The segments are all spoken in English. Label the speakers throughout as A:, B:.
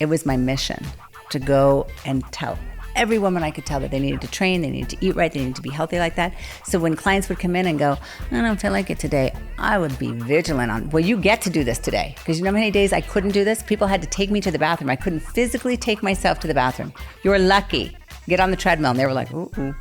A: it was my mission to go and tell every woman I could tell that they needed to train, they needed to eat right, they needed to be healthy like that. So when clients would come in and go, I don't feel like it today, I would be vigilant on, well, you get to do this today. Because you know how many days I couldn't do this? People had to take me to the bathroom. I couldn't physically take myself to the bathroom. You're lucky. Get on the treadmill. And they were like, ooh.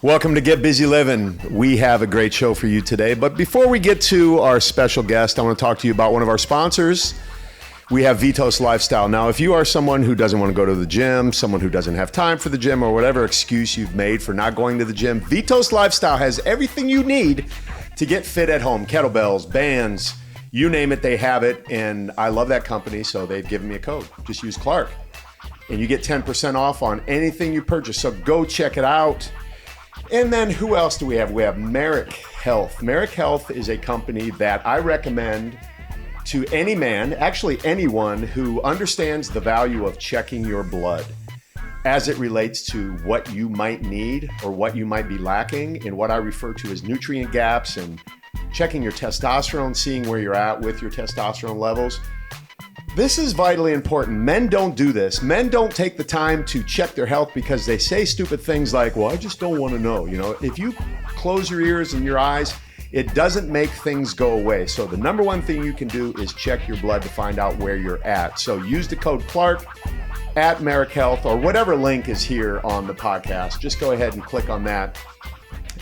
B: Welcome to Get Busy Livin. We have a great show for you today. But before we get to our special guest, I want to talk to you about one of our sponsors. We have Vitos Lifestyle. Now, if you are someone who doesn't want to go to the gym, someone who doesn't have time for the gym, or whatever excuse you've made for not going to the gym, Vitos Lifestyle has everything you need to get fit at home. Kettlebells, bands, you name it, they have it. And I love that company, so they've given me a code. Just use Clark. And you get 10% off on anything you purchase. So go check it out. And then who else do we have? We have Merrick Health. Merrick Health is a company that I recommend to any man, actually anyone who understands the value of checking your blood as it relates to what you might need or what you might be lacking in what I refer to as nutrient gaps, and checking your testosterone, seeing where you're at with your testosterone levels. This is vitally important. Men don't do this. Men don't take the time to check their health because they say stupid things like, well, I just don't want to know. You know, if you close your ears and your eyes, it doesn't make things go away. So the number one thing you can do is check your blood to find out where you're at. So use the code Clark at Merrick Health, or whatever link is here on the podcast. Just go ahead and click on that.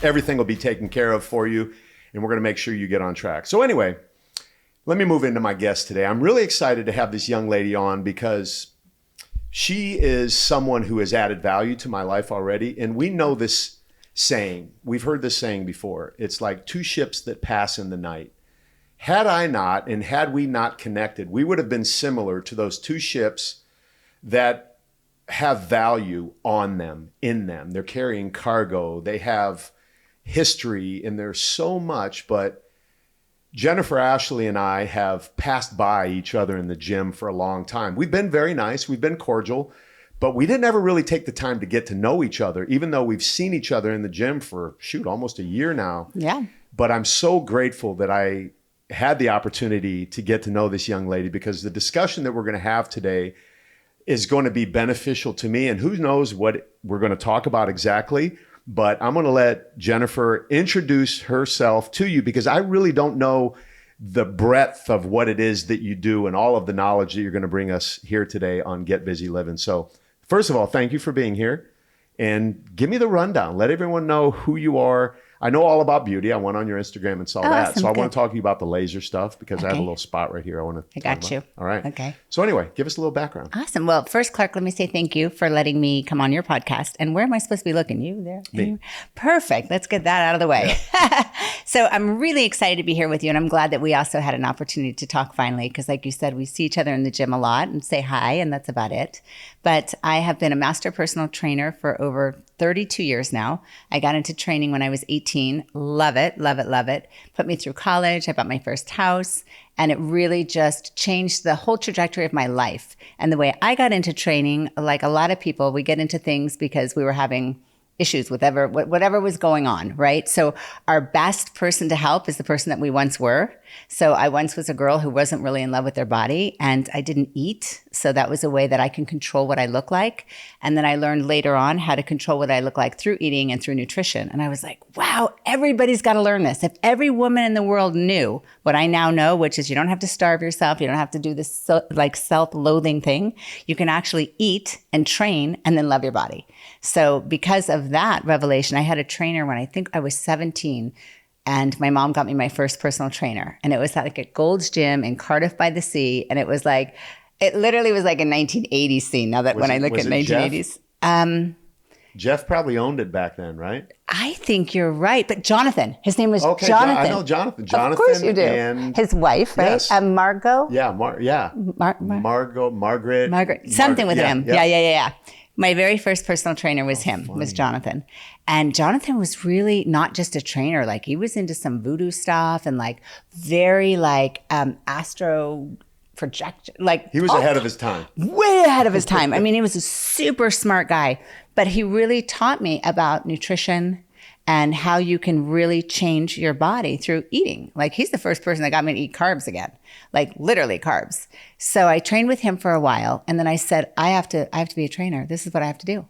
B: Everything will be taken care of for you, and we're going to make sure you get on track. So anyway, let me move into my guest today. I'm really excited to have this young lady on because she is someone who has added value to my life already. And we know this saying. We've heard this saying before. It's like two ships that pass in the night. Had I not, and had we not connected, we would have been similar to those two ships that have value on them, in them. They're carrying cargo. They have history, and there's so much, but Jennifer Ashley and I have passed by each other in the gym for a long time. We've been very nice. We've been cordial, but we didn't ever really take the time to get to know each other, even though we've seen each other in the gym for, almost a year now.
A: Yeah.
B: But I'm so grateful that I had the opportunity to get to know this young lady, because the discussion that we're going to have today is going to be beneficial to me. And who knows what we're going to talk about exactly. But I'm going to let Jennifer introduce herself to you, because I really don't know the breadth of what it is that you do and all of the knowledge that you're going to bring us here today on Get Busy Livin. So first of all, thank you for being here, and give me the rundown. Let everyone know who you are. I know all about beauty. I went on your Instagram and saw that. So I want to talk to you about the laser stuff, because I have a little spot right here I want to talk about.
A: You.
B: All right.
A: Okay.
B: So anyway, give us a little background.
A: Awesome. Well, first, Clark, let me say thank you for letting me come on your podcast. And where am I supposed to be looking? You there?
B: Me.
A: Perfect. Let's get that out of the way. Yeah. So I'm really excited to be here with you. And I'm glad that we also had an opportunity to talk finally, because like you said, we see each other in the gym a lot and say hi, and that's about it. But I have been a master personal trainer for over 32 years now. I got into training when I was 18. Love it, love it, love it. Put me through college. I bought my first house, and it really just changed the whole trajectory of my life. And the way I got into training, like a lot of people, we get into things because we were having issues with whatever was going on, right? So our best person to help is the person that we once were. So I once was a girl who wasn't really in love with their body, and I didn't eat. So that was a way that I can control what I look like. And then I learned later on how to control what I look like through eating and through nutrition. And I was like, wow, everybody's got to learn this. If every woman in the world knew what I now know, which is you don't have to starve yourself, you don't have to do this like self-loathing thing. You can actually eat and train and then love your body. So because of that revelation, I had a trainer when I think I was 17. And my mom got me my first personal trainer. And it was like at Gold's Gym in Cardiff by the Sea. And it literally was like a 1980s scene. Now that when I look at 1980s.
B: Jeff probably owned it back then, right?
A: I think you're right. But Jonathan, his name was Jonathan.
B: I know Jonathan. Jonathan.
A: Of course you do.
B: And
A: his wife, right?
B: Yes.
A: Margot?
B: Yeah, Margaret.
A: Something with him.
B: Yeah.
A: Yeah. My very first personal trainer was was Jonathan. And Jonathan was really not just a trainer. Like he was into some voodoo stuff and like very like astro project, like
B: he was ahead of his time.
A: Way ahead of his time. I mean, he was a super smart guy, but he really taught me about nutrition and how you can really change your body through eating. Like, he's the first person that got me to eat carbs again, like literally carbs. So I trained with him for a while, and then I said, I have to be a trainer. This is what I have to do.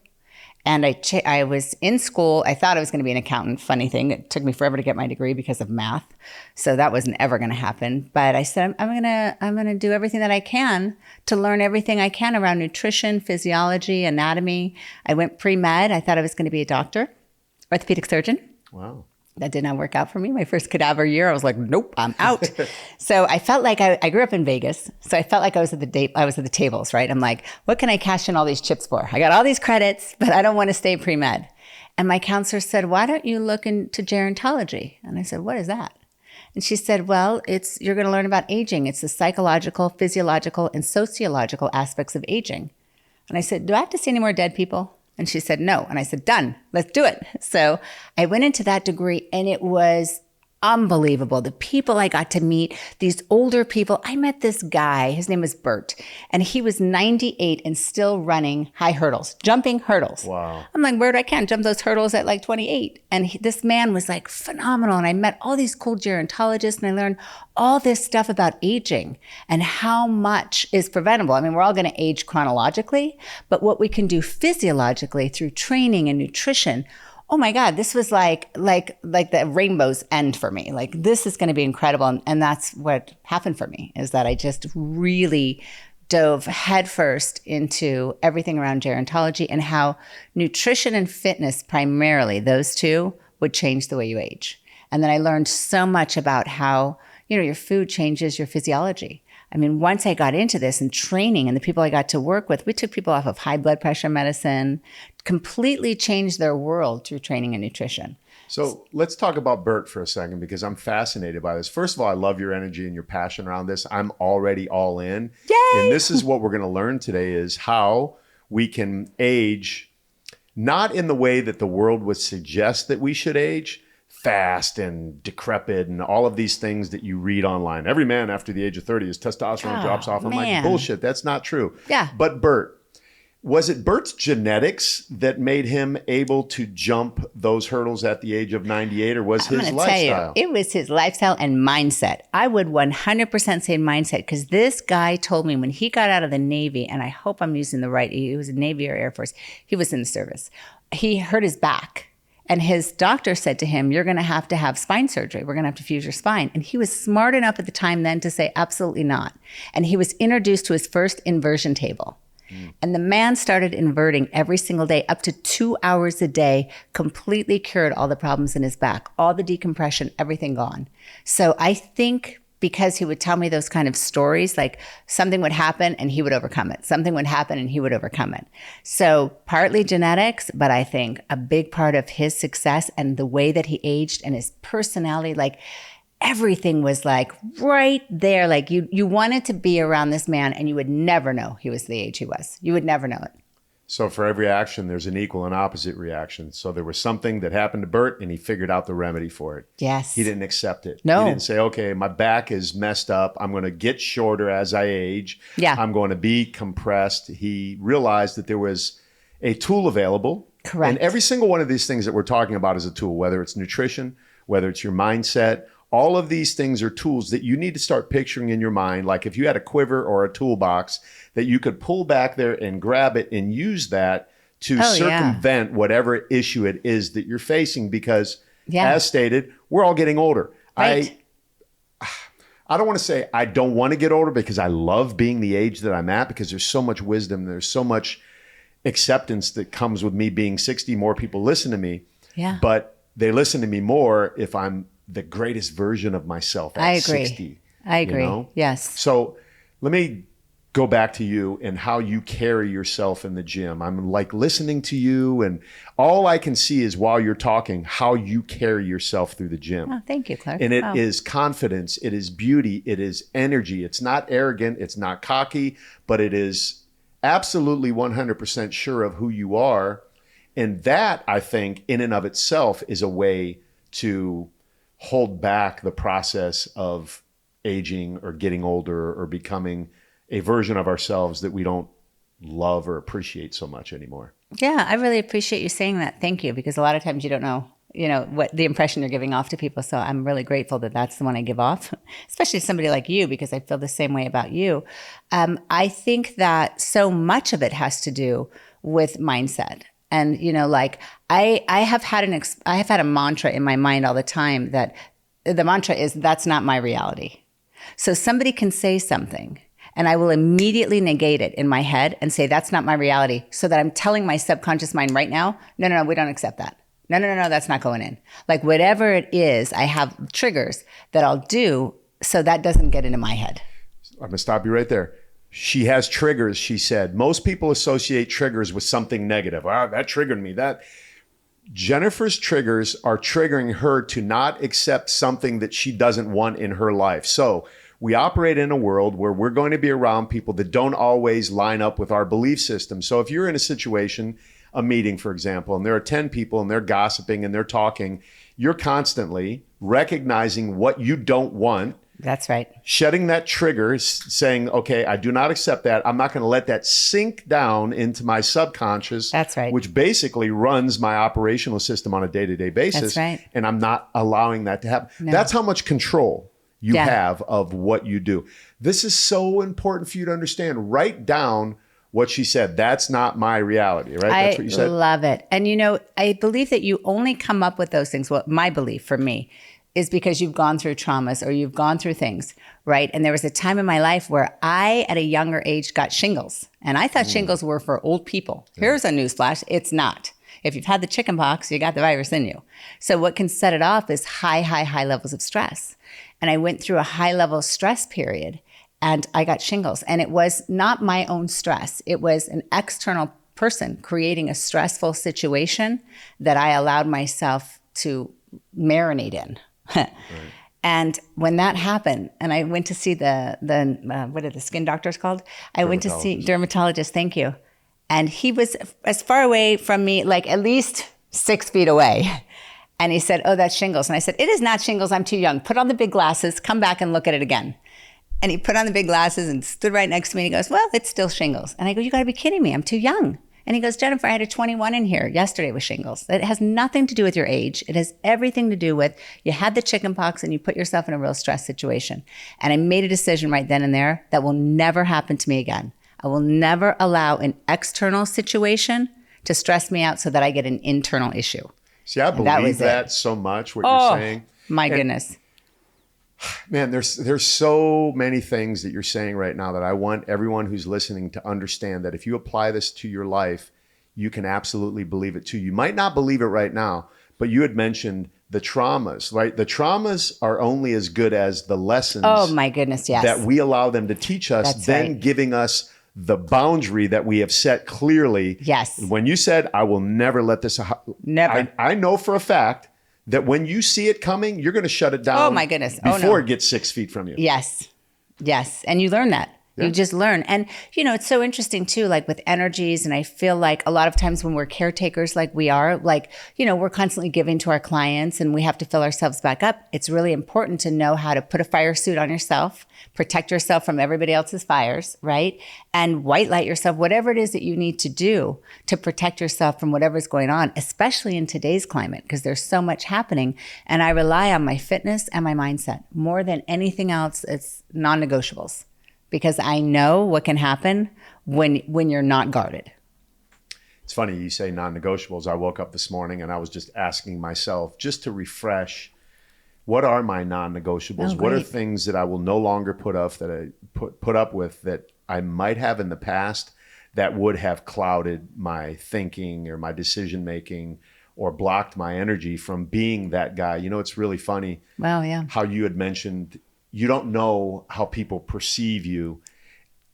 A: And I was in school. I thought I was going to be an accountant. Funny thing, it took me forever to get my degree because of math. So that wasn't ever going to happen. But I said, I'm going to do everything that I can to learn everything I can around nutrition, physiology, anatomy. I went pre-med. I thought I was going to be a doctor, orthopedic surgeon.
B: Wow.
A: That did not work out for me. My first cadaver year, I was like, nope, I'm out. So I felt like I grew up in Vegas. So I felt like I was at the tables, right? I'm like, what can I cash in all these chips for? I got all these credits, but I don't want to stay pre-med. And my counselor said, why don't you look into gerontology? And I said, what is that? And she said, well, you're going to learn about aging. It's the psychological, physiological, and sociological aspects of aging. And I said, do I have to see any more dead people? And she said, no. And I said, done, let's do it. So I went into that degree, and it was unbelievable. The people I got to meet, these older people. I met this guy, his name was Bert, and he was 98 and still running high hurdles, jumping hurdles.
B: Wow.
A: I'm like, Bert, I can't jump those hurdles at like 28. And this man was like phenomenal. And I met all these cool gerontologists, and I learned all this stuff about aging and how much is preventable. I mean, we're all going to age chronologically, but what we can do physiologically through training and nutrition. Oh my God, this was like the rainbow's end for me. Like, this is going to be incredible. And that's what happened for me, is that I just really dove headfirst into everything around gerontology and how nutrition and fitness, primarily those two, would change the way you age. And then I learned so much about how, your food changes your physiology. I mean, once I got into this and training, and the people I got to work with, we took people off of high blood pressure medicine, completely changed their world through training and nutrition.
B: So let's talk about Bert for a second, because I'm fascinated by this. First of all, I love your energy and your passion around this. I'm already all in.
A: Yay!
B: And this is what we're going to learn today, is how we can age, not in the way that the world would suggest that we should age, fast and decrepit and all of these things that you read online. Every man after the age of 30, his testosterone drops off. I'm like, bullshit, that's not true.
A: Yeah.
B: But Bert, was it Bert's genetics that made him able to jump those hurdles at the age of 98, or was his lifestyle?
A: It was his lifestyle and mindset. I would 100% say mindset, because this guy told me when he got out of the Navy, and I hope I'm using the right, he was in Navy or Air Force, he was in the service. He hurt his back. And his doctor said to him, you're going to have spine surgery. We're going to have to fuse your spine. And he was smart enough at the time then to say, absolutely not. And he was introduced to his first inversion table. And the man started inverting every single day, up to 2 hours a day, completely cured all the problems in his back, all the decompression, everything gone. So I think because he would tell me those kind of stories, like something would happen and he would overcome it. Something would happen and he would overcome it. So partly genetics, but I think a big part of his success and the way that he aged and his personality, like everything was like right there. Like you wanted to be around this man, and you would never know he was the age he was. You would never know it.
B: So for every action, there's an equal and opposite reaction. So there was something that happened to Bert, and he figured out the remedy for it.
A: Yes.
B: He didn't accept it.
A: No.
B: He didn't say, okay, my back is messed up. I'm going to get shorter as I age.
A: Yeah.
B: I'm going to be compressed. He realized that there was a tool available.
A: Correct.
B: And every single one of these things that we're talking about is a tool, whether it's nutrition, whether it's your mindset. All of these things are tools that you need to start picturing in your mind. Like if you had a quiver or a toolbox that you could pull back there and grab it and use that to circumvent whatever issue it is that you're facing. Because as stated, we're all getting older.
A: Right.
B: I don't want to say I don't want to get older, because I love being the age that I'm at, because there's so much wisdom. There's so much acceptance that comes with me being 60. More people listen to me.
A: Yeah.
B: But they listen to me more if I'm the greatest version of myself at 60.
A: I agree.
B: You know?
A: Yes.
B: So let me go back to you and how you carry yourself in the gym. I'm like listening to you, and all I can see is while you're talking, how you carry yourself through the gym.
A: Oh, thank you, Clark.
B: And it is confidence. It is beauty. It is energy. It's not arrogant. It's not cocky, but it is absolutely 100% sure of who you are. And that, I think, in and of itself is a way to hold back the process of aging or getting older or becoming a version of ourselves that we don't love or appreciate so much anymore.
A: Yeah, I really appreciate you saying that. Thank you, because a lot of times you don't know, what the impression you're giving off to people. So I'm really grateful that that's the one I give off, especially somebody like you, because I feel the same way about you. I think that so much of it has to do with mindset. And, I have had a mantra in my mind all the time that the mantra is, that's not my reality. So somebody can say something and I will immediately negate it in my head and say, that's not my reality. So that I'm telling my subconscious mind right now, no, we don't accept that. No, that's not going in. Like whatever it is, I have triggers that I'll do so that doesn't get into my head.
B: I'm going to stop you right there. She has triggers, she said. Most people associate triggers with something negative. Wow, that triggered me. Jennifer's triggers are triggering her to not accept something that she doesn't want in her life. So we operate in a world where we're going to be around people that don't always line up with our belief system. So if you're in a situation, a meeting, for example, and there are 10 people and they're gossiping and they're talking, you're constantly recognizing what you don't want.
A: That's right.
B: Shedding that trigger, saying, okay, I do not accept that. I'm not going to let that sink down into my subconscious.
A: That's right.
B: Which basically runs my operational system on a day-to-day basis.
A: That's right.
B: And I'm not allowing that to happen.
A: No.
B: That's how much control you have of what you do. This is so important for you to understand. Write down what she said. That's not my reality, right? That's what you said.
A: I love it. And I believe that you only come up with those things. Well, my belief for me is because you've gone through traumas or you've gone through things, right? And there was a time in my life where I, at a younger age, got shingles. And I thought shingles were for old people. Here's a newsflash. It's not. If you've had the chicken pox, you got the virus in you. So what can set it off is high levels of stress. And I went through a high level stress period and I got shingles. And it was not my own stress. It was an external person creating a stressful situation that I allowed myself to marinate in. Right. And when that happened, and I went to see the what are the skin doctors called? I went to see dermatologist. Thank you. And he was as far away from me, like at least 6 feet away. And he said, oh, that's shingles. And I said, it is not shingles. I'm too young. Put on the big glasses. Come back and look at it again. And he put on the big glasses and stood right next to me. And he goes, well, it's still shingles. And I go, you got to be kidding me. I'm too young. And he goes, Jennifer, I had a 21 in here yesterday with shingles. It has nothing to do with your age. It has everything to do with you had the chicken pox and you put yourself in a real stress situation. And I made a decision right then and there that will never happen to me again. I will never allow an external situation to stress me out so that I get an internal issue.
B: See, I believe that so much, what you're saying.
A: My goodness.
B: Man, there's so many things that you're saying right now that I want everyone who's listening to understand that if you apply this to your life, you can absolutely believe it too. You might not believe it right now, but you had mentioned the traumas, right? The traumas are only as good as the lessons.
A: Oh my goodness, yes.
B: That we allow them to teach us,
A: That's
B: then
A: right.
B: giving us the boundary that we have set clearly.
A: Yes.
B: When you said, I will never let this,
A: Never.
B: I know for a fact that when you see it coming, you're going to shut it down.
A: Oh my goodness.
B: Before it gets 6 feet from you.
A: Yes. And you learn that. Yeah. You just learn. And, it's so interesting too, like with energies. And I feel like a lot of times when we're caretakers, like we are, like, we're constantly giving to our clients and we have to fill ourselves back up. It's really important to know how to put a fire suit on yourself, protect yourself from everybody else's fires, right? And white light yourself, whatever it is that you need to do to protect yourself from whatever's going on, especially in today's climate, because there's so much happening. And I rely on my fitness and my mindset more than anything else. It's non-negotiables. Because I know what can happen when you're not guarded.
B: It's funny you say non-negotiables. I woke up this morning and I was just asking myself, just to refresh, what are my non-negotiables? What are things that I will no longer put up with that I might have in the past that would have clouded my thinking or my decision making or blocked my energy from being that guy? It's really funny.
A: Wow, yeah.
B: How you had mentioned you don't know how people perceive you.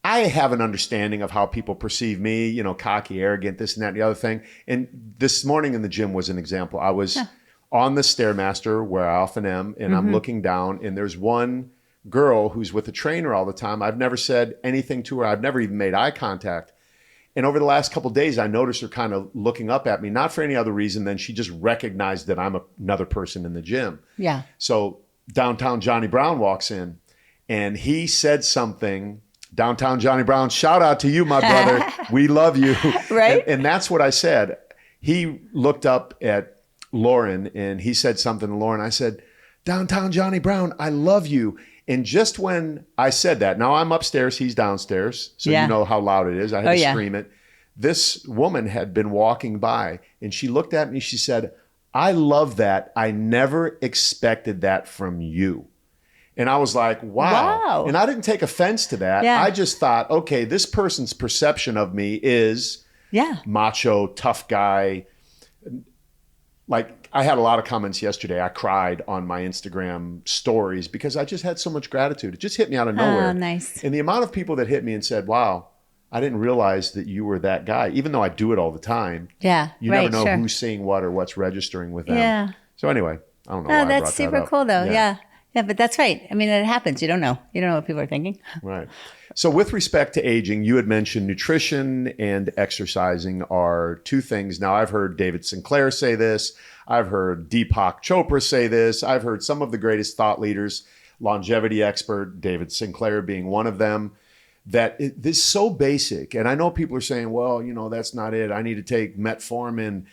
B: I have an understanding of how people perceive me, cocky, arrogant, this and that and the other thing. And this morning in the gym was an example. I was on the Stairmaster where I often am, and I'm looking down, and there's one girl who's with a trainer all the time. I've never said anything to her. I've never even made eye contact. And over the last couple of days, I noticed her kind of looking up at me, not for any other reason than she just recognized that I'm another person in the gym.
A: Yeah.
B: So downtown Johnny Brown walks in and he said something Downtown Johnny Brown, shout out to you, my brother. We love you.
A: Right?
B: And that's what I said. He looked up at Lauren and he said something to Lauren. I said, Downtown Johnny Brown, I love you. And just when I said that, now I'm upstairs, he's downstairs. So you know how loud it is. I had to scream it. This woman had been walking by and she looked at me. She said, I love that. I never expected that from you. And I was like, wow. And I didn't take offense to that.
A: Yeah.
B: I just thought, okay, this person's perception of me is macho, tough guy. Like I had a lot of comments yesterday. I cried on my Instagram stories because I just had so much gratitude. It just hit me out of nowhere.
A: Oh, nice.
B: And the amount of people that hit me and said, wow, I didn't realize that you were that guy, even though I do it all the time.
A: Yeah.
B: You never know who's seeing what or what's registering with them.
A: Yeah.
B: So anyway, I don't know.
A: Oh, that's super cool though. Yeah. Yeah, but that's right. I mean, it happens. You don't know. You don't know what people are thinking.
B: Right. So with respect to aging, you had mentioned nutrition and exercising are two things. Now, I've heard David Sinclair say this. I've heard Deepak Chopra say this. I've heard some of the greatest thought leaders, longevity expert, David Sinclair being one of them, that this is so basic. And I know people are saying, well, you know, that's not it. I need to take metformin.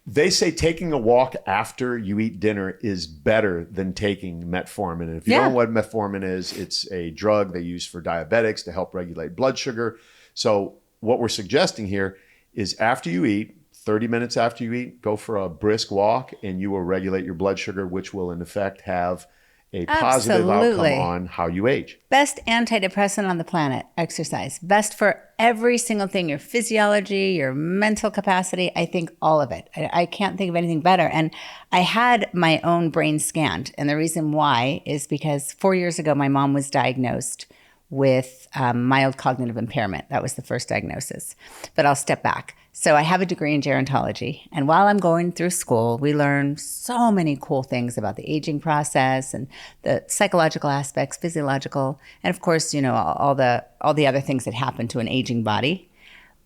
B: They say taking a walk after you eat dinner is better than taking metformin. And if you don't know what metformin is, it's a drug they use for diabetics to help regulate blood sugar. So what we're suggesting here is after you eat, 30 minutes after you eat, go for a brisk walk and you will regulate your blood sugar, which will in effect have a positive outcome on how you age.
A: Best antidepressant on the planet, exercise. Best for every single thing, your physiology, your mental capacity. I think all of it. I can't think of anything better. And I had my own brain scanned. And the reason why is because 4 years ago, my mom was diagnosed with mild cognitive impairment. That was the first diagnosis. But I'll step back. So I have a degree in gerontology. And while I'm going through school, we learn so many cool things about the aging process and the psychological aspects, physiological, and of course, you know, all the other things that happen to an aging body.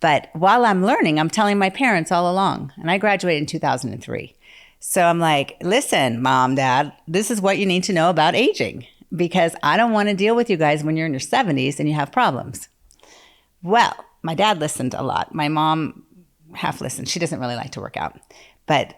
A: But while I'm learning, I'm telling my parents all along. And I graduated in 2003. So I'm like, listen, Mom, Dad, this is what you need to know about aging, because I don't want to deal with you guys when you're in your 70s and you have problems. Well, my dad listened a lot. My mom half listened. She doesn't really like to work out, but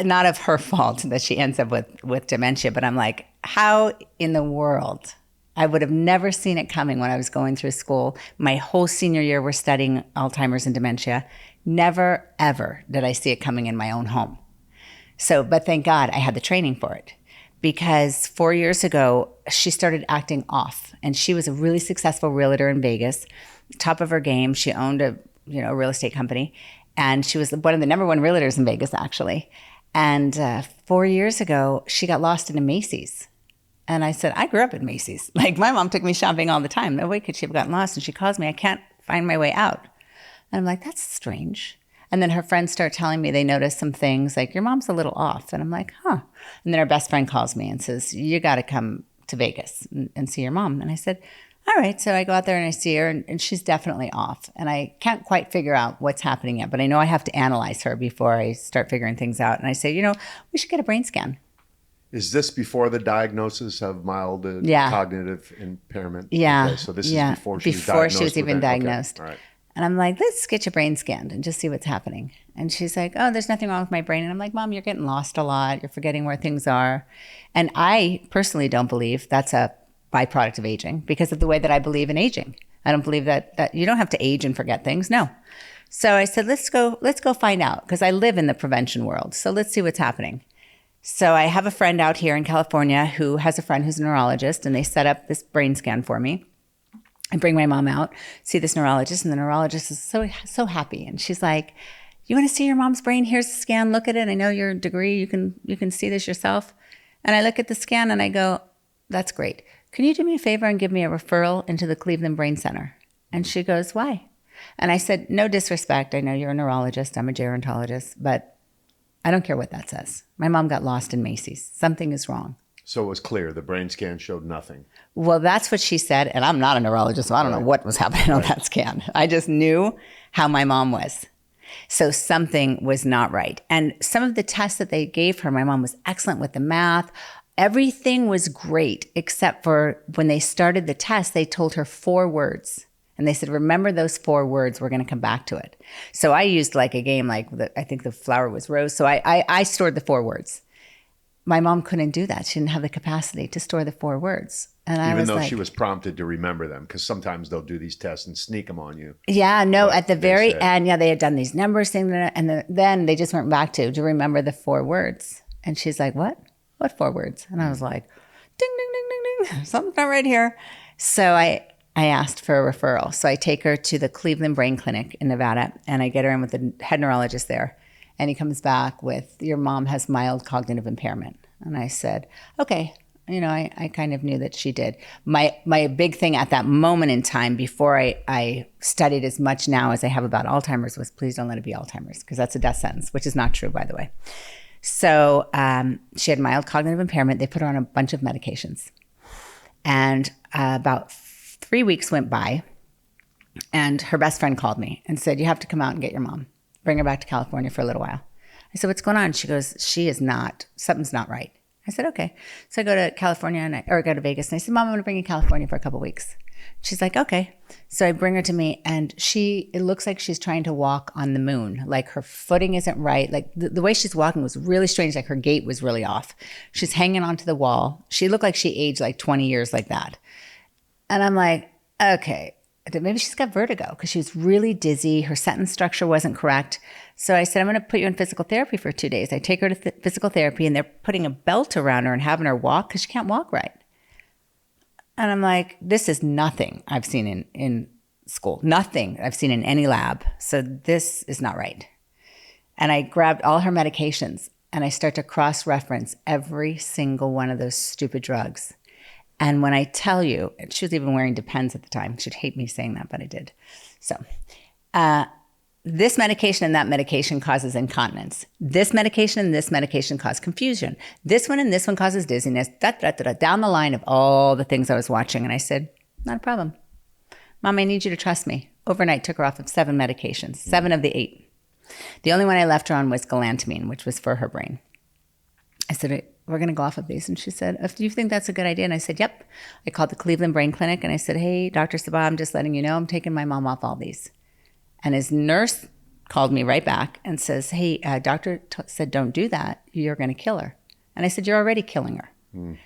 A: not of her fault that she ends up with dementia. But I'm like, how in the world? I would have never seen it coming when I was going through school. My whole senior year, we're studying Alzheimer's and dementia. Never, ever did I see it coming in my own home. So, but thank God I had the training for it. Because 4 years ago, she started acting off. And she was a really successful realtor in Vegas, top of her game. She owned a real estate company. And she was one of the number one realtors in Vegas, actually. And 4 years ago, she got lost in a Macy's. And I said, I grew up at Macy's. Like, my mom took me shopping all the time. No way could she have gotten lost. And she calls me, I can't find my way out. And I'm like, that's strange. And then her friends start telling me they notice some things like, your mom's a little off. And I'm like, huh. And then her best friend calls me and says, you got to come to Vegas and see your mom. And I said, all right. So I go out there and I see her and she's definitely off. And I can't quite figure out what's happening yet, but I know I have to analyze her before I start figuring things out. And I say, we should get a brain scan.
B: Is this before the diagnosis of mild cognitive impairment?
A: Yeah.
B: Okay, so this is before she was
A: even diagnosed.
B: Okay. All right.
A: And I'm like, let's get your brain scanned and just see what's happening. And she's like, oh, there's nothing wrong with my brain. And I'm like, Mom, you're getting lost a lot. You're forgetting where things are. And I personally don't believe that's a byproduct of aging because of the way that I believe in aging. I don't believe that you don't have to age and forget things. No. So I said, let's go find out, because I live in the prevention world. So let's see what's happening. So I have a friend out here in California who has a friend who's a neurologist, and they set up this brain scan for me. I bring my mom out, see this neurologist, and the neurologist is so happy. And she's like, you want to see your mom's brain? Here's the scan. Look at it. I know your degree. You can see this yourself. And I look at the scan and I go, that's great. Can you do me a favor and give me a referral into the Cleveland Brain Center? And she goes, why? And I said, no disrespect. I know you're a neurologist. I'm a gerontologist, but I don't care what that says. My mom got lost in Macy's. Something is wrong.
B: So it was clear. The brain scan showed nothing.
A: Well, that's what she said. And I'm not a neurologist, so I don't know what was happening on that scan. I just knew how my mom was. So something was not right. And some of the tests that they gave her, my mom was excellent with the math. Everything was great except for when they started the test, they told her 4 words. And they said, remember those 4 words, we're going to come back to it. So I used like a game, like I think the flower was rose. So I stored the 4 words. My mom couldn't do that. She didn't have the capacity to store the 4 words. And I
B: Even
A: was
B: though
A: like,
B: she was prompted to remember them, because sometimes they'll do these tests and sneak them on you.
A: yeah, no,
B: But
A: at the
B: they
A: very
B: said-
A: end, they had done these numbers things, and then they just went back to remember the 4 words. And she's like, what? What 4 words? And I was like, ding, ding, ding, ding, ding. Something's not right here. So I asked for a referral. So I take her to the Cleveland Brain Clinic in Nevada, and I get her in with the head neurologist there. And he comes back with, your mom has mild cognitive impairment. And I said, okay. I kind of knew that she did. My big thing at that moment in time, before I studied as much now as I have about Alzheimer's, was please don't let it be Alzheimer's, because that's a death sentence, which is not true, by the way. So she had mild cognitive impairment. They put her on a bunch of medications. And about 3 weeks went by, and her best friend called me and said, you have to come out and get your mom. Bring her back to California for a little while. I said, what's going on? She goes, something's not right. I said, okay. So I go to California or go to Vegas, and I said, Mom, I'm going to bring you to California for a couple of weeks. She's like, okay. So I bring her to me, and it looks like she's trying to walk on the moon. Like her footing isn't right. Like the way she's walking was really strange. Like her gait was really off. She's hanging onto the wall. She looked like she aged like 20 years like that. And I'm like, okay, maybe she's got vertigo, because she was really dizzy. Her sentence structure wasn't correct. So I said, I'm going to put you in physical therapy for 2 days. I take her to physical therapy, and they're putting a belt around her and having her walk because she can't walk right. And I'm like, this is nothing I've seen in school, nothing I've seen in any lab. So this is not right. And I grabbed all her medications, and I start to cross-reference every single one of those stupid drugs. And when I tell you, she was even wearing Depends at the time. She'd hate me saying that, but I did. So this medication and that medication causes incontinence. This medication and this medication cause confusion. This one and this one causes dizziness. Down the line of all the things I was watching. And I said, not a problem. Mom, I need you to trust me. Overnight, took her off of 7 medications, 7 of the 8. The only one I left her on was galantamine, which was for her brain. I said, we're going to go off of these. And she said, do you think that's a good idea? And I said, yep. I called the Cleveland Brain Clinic, and I said, hey, Dr. Sabah, I'm just letting you know I'm taking my mom off all these. And his nurse called me right back and says, hey, doctor said, don't do that. You're going to kill her. And I said, you're already killing her.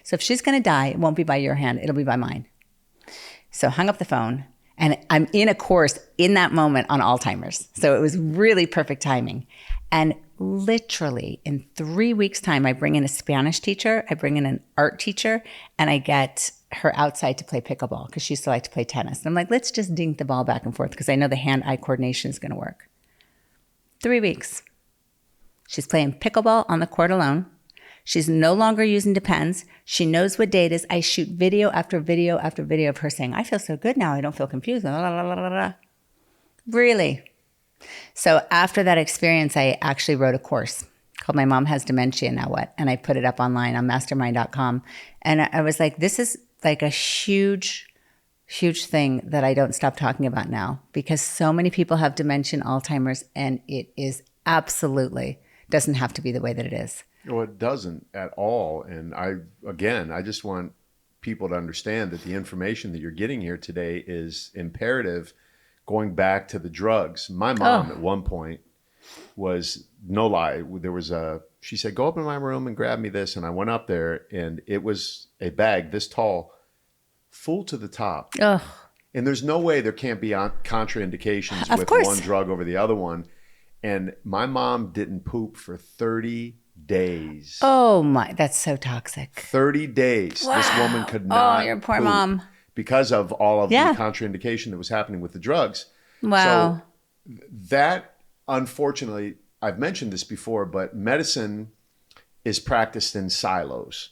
A: So if she's going to die, it won't be by your hand. It'll be by mine. So hung up the phone, and I'm in a course in that moment on Alzheimer's. So it was really perfect timing. And literally in 3 weeks' time, I bring in a Spanish teacher, I bring in an art teacher, and I get her outside to play pickleball, because she used to like to play tennis. And I'm like, let's just dink the ball back and forth, because I know the hand-eye coordination is going to work. 3 weeks. She's playing pickleball on the court alone. She's no longer using Depends. She knows what day it is. I shoot video after video after video of her saying, I feel so good now. I don't feel confused. Really? So after that experience, I actually wrote a course called My Mom Has Dementia, Now What? And I put it up online on mastermind.com. And I was like, this is like a huge thing that I don't stop talking about now, because so many people have dementia and Alzheimer's, and it is absolutely doesn't have to be the way that it is.
B: Well, it doesn't at all. And I just want people to understand that the information that you're getting here today is imperative. Going back to the drugs, my mom at one point was, no lie, she said, go up in my room and grab me this. And I went up there, and it was a bag this tall, full to the top.
A: Ugh.
B: And there's no way there can't be contraindications
A: Of
B: with
A: course.
B: one drug over the other one. And my mom didn't poop for 30 days.
A: Oh my, that's so toxic.
B: 30 days.
A: Wow.
B: This woman could not
A: your poor
B: poop
A: mom.
B: because of all of the contraindication that was happening with the drugs.
A: Wow.
B: So that, unfortunately, I've mentioned this before, but medicine is practiced in silos.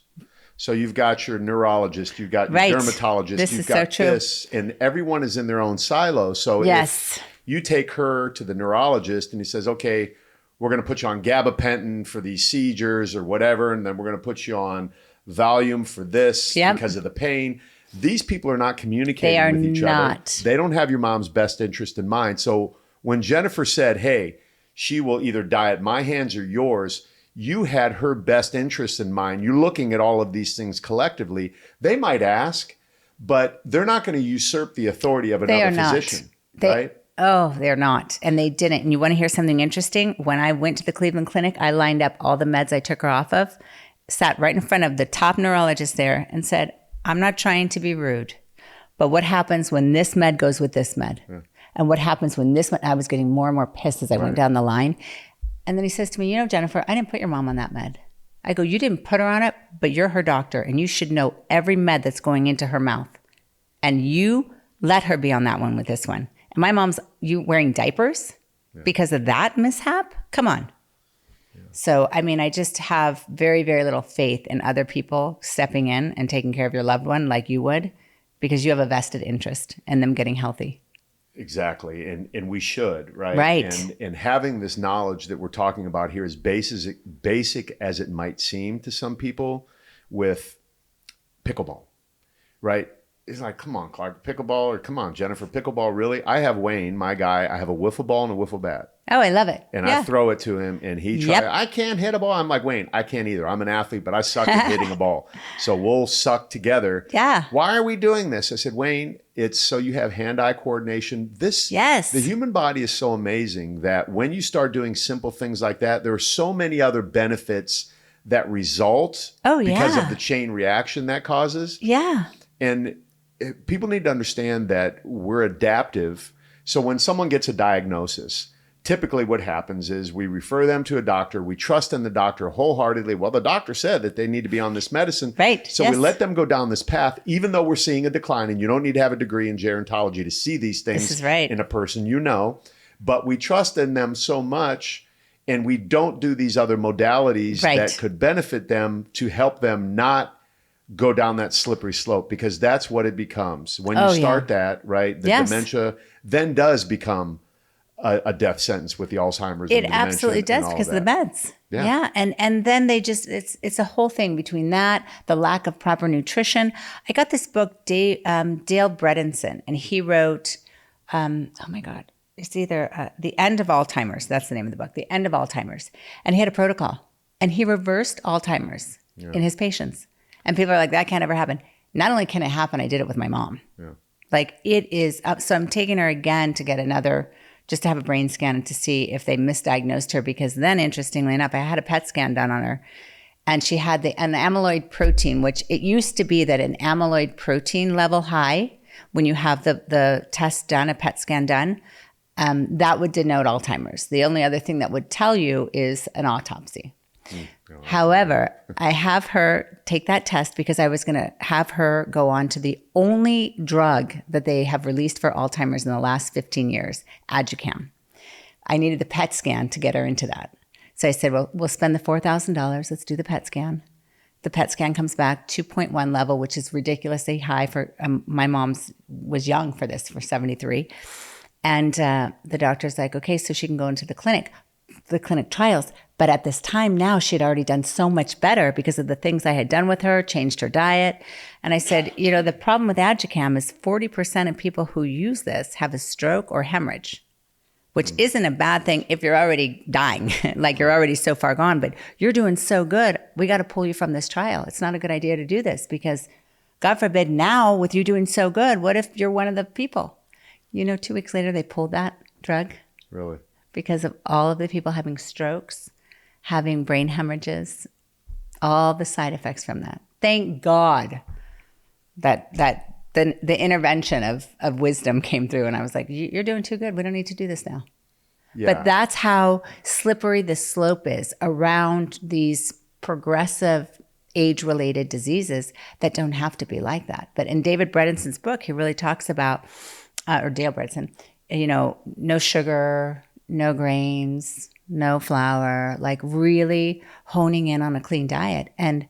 B: So you've got your neurologist, you've got your dermatologist, you've got this, and everyone is in their own silo. So if you take her to the neurologist and he says, okay, we're going to put you on gabapentin for these seizures or whatever, and then we're going to put you on Valium for this because of the pain. These people are not communicating with each other. They don't have your mom's best interest in mind. So when Jennifer said, hey, she will either die at my hands or yours, you had her best interest in mind. You're looking at all of these things collectively. They might ask, but they're not going to usurp the authority of another physician, right?
A: Oh, they're not. And they didn't. And you want to hear something interesting? When I went to the Cleveland Clinic, I lined up all the meds I took her off of, sat right in front of the top neurologist there and said, I'm not trying to be rude, but what happens when this med goes with this med? Yeah. And what happens when this med? I was getting more and more pissed as I went down the line. And then he says to me, Jennifer, I didn't put your mom on that med. I go, you didn't put her on it, but you're her doctor and you should know every med that's going into her mouth. And you let her be on that one with this one. And my mom's, you wearing diapers because of that mishap? Come on. Yeah. So, I just have very, very little faith in other people stepping in and taking care of your loved one like you would, because you have a vested interest in them getting healthy.
B: Exactly. And we should, right?
A: Right.
B: And having this knowledge that we're talking about here is basic as it might seem to some people with pickleball, right? It's like, come on, Clark, pickleball, or come on, Jennifer, pickleball, really? I have Wayne, my guy, I have a wiffle ball and a wiffle bat.
A: Oh, I love it.
B: And I throw it to him and he tries, I can't hit a ball. I'm like, Wayne, I can't either. I'm an athlete, but I suck at hitting a ball. So we'll suck together.
A: Yeah.
B: Why are we doing this? I said, Wayne, it's so you have hand-eye coordination. The human body is so amazing that when you start doing simple things like that, there are so many other benefits that result because of the chain reaction that causes.
A: Yeah.
B: And people need to understand that we're adaptive. So when someone gets a diagnosis, typically what happens is we refer them to a doctor. We trust in the doctor wholeheartedly. Well, the doctor said that they need to be on this medicine.
A: Right.
B: So we let them go down this path, even though we're seeing a decline. And you don't need to have a degree in gerontology to see these things in a person, But we trust in them so much, and we don't do these other modalities that could benefit them to help them not go down that slippery slope, because that's what it becomes. When you start that, right, the dementia then does become a death sentence with the Alzheimer's.
A: It absolutely does because of the meds. Yeah. And then they just, it's a whole thing between that, the lack of proper nutrition. I got this book, Dale Bredinson, and he wrote, oh my God, it's either The End of Alzheimer's. That's the name of the book, The End of Alzheimer's. And he had a protocol, and he reversed Alzheimer's in his patients. And people are like, that can't ever happen. Not only can it happen, I did it with my mom. Yeah. Like it is up. So I'm taking her again to get another, just to have a brain scan and to see if they misdiagnosed her. Because then, interestingly enough, I had a PET scan done on her, and she had an amyloid protein, which it used to be that an amyloid protein level high, when you have the test done, a PET scan done, that would denote Alzheimer's. The only other thing that would tell you is an autopsy. However, I have her take that test because I was going to have her go on to the only drug that they have released for Alzheimer's in the last 15 years, Aducam. I needed the PET scan to get her into that. So I said, well, we'll spend the $4,000. Let's do the PET scan. The PET scan comes back 2.1 level, which is ridiculously high for my mom's was young for this, for 73. And the doctor's like, okay, so she can go into the clinic trials. But at this time now, she had already done so much better because of the things I had done with her, changed her diet. And I said, the problem with Aducam is 40% of people who use this have a stroke or hemorrhage, which isn't a bad thing if you're already dying, like you're already so far gone, but you're doing so good. We got to pull you from this trial. It's not a good idea to do this because God forbid now with you doing so good, what if you're one of the people? 2 weeks later, they pulled that drug.
B: Really?
A: Because of all of the people having strokes, having brain hemorrhages, all the side effects from that. Thank God that the intervention of wisdom came through, and I was like, you're doing too good. We don't need to do this now. Yeah. But that's how slippery the slope is around these progressive age-related diseases that don't have to be like that. But in David Bredinson's book, he really talks about, or Dale Bredinson, no sugar, no grains, no flour, like really honing in on a clean diet. And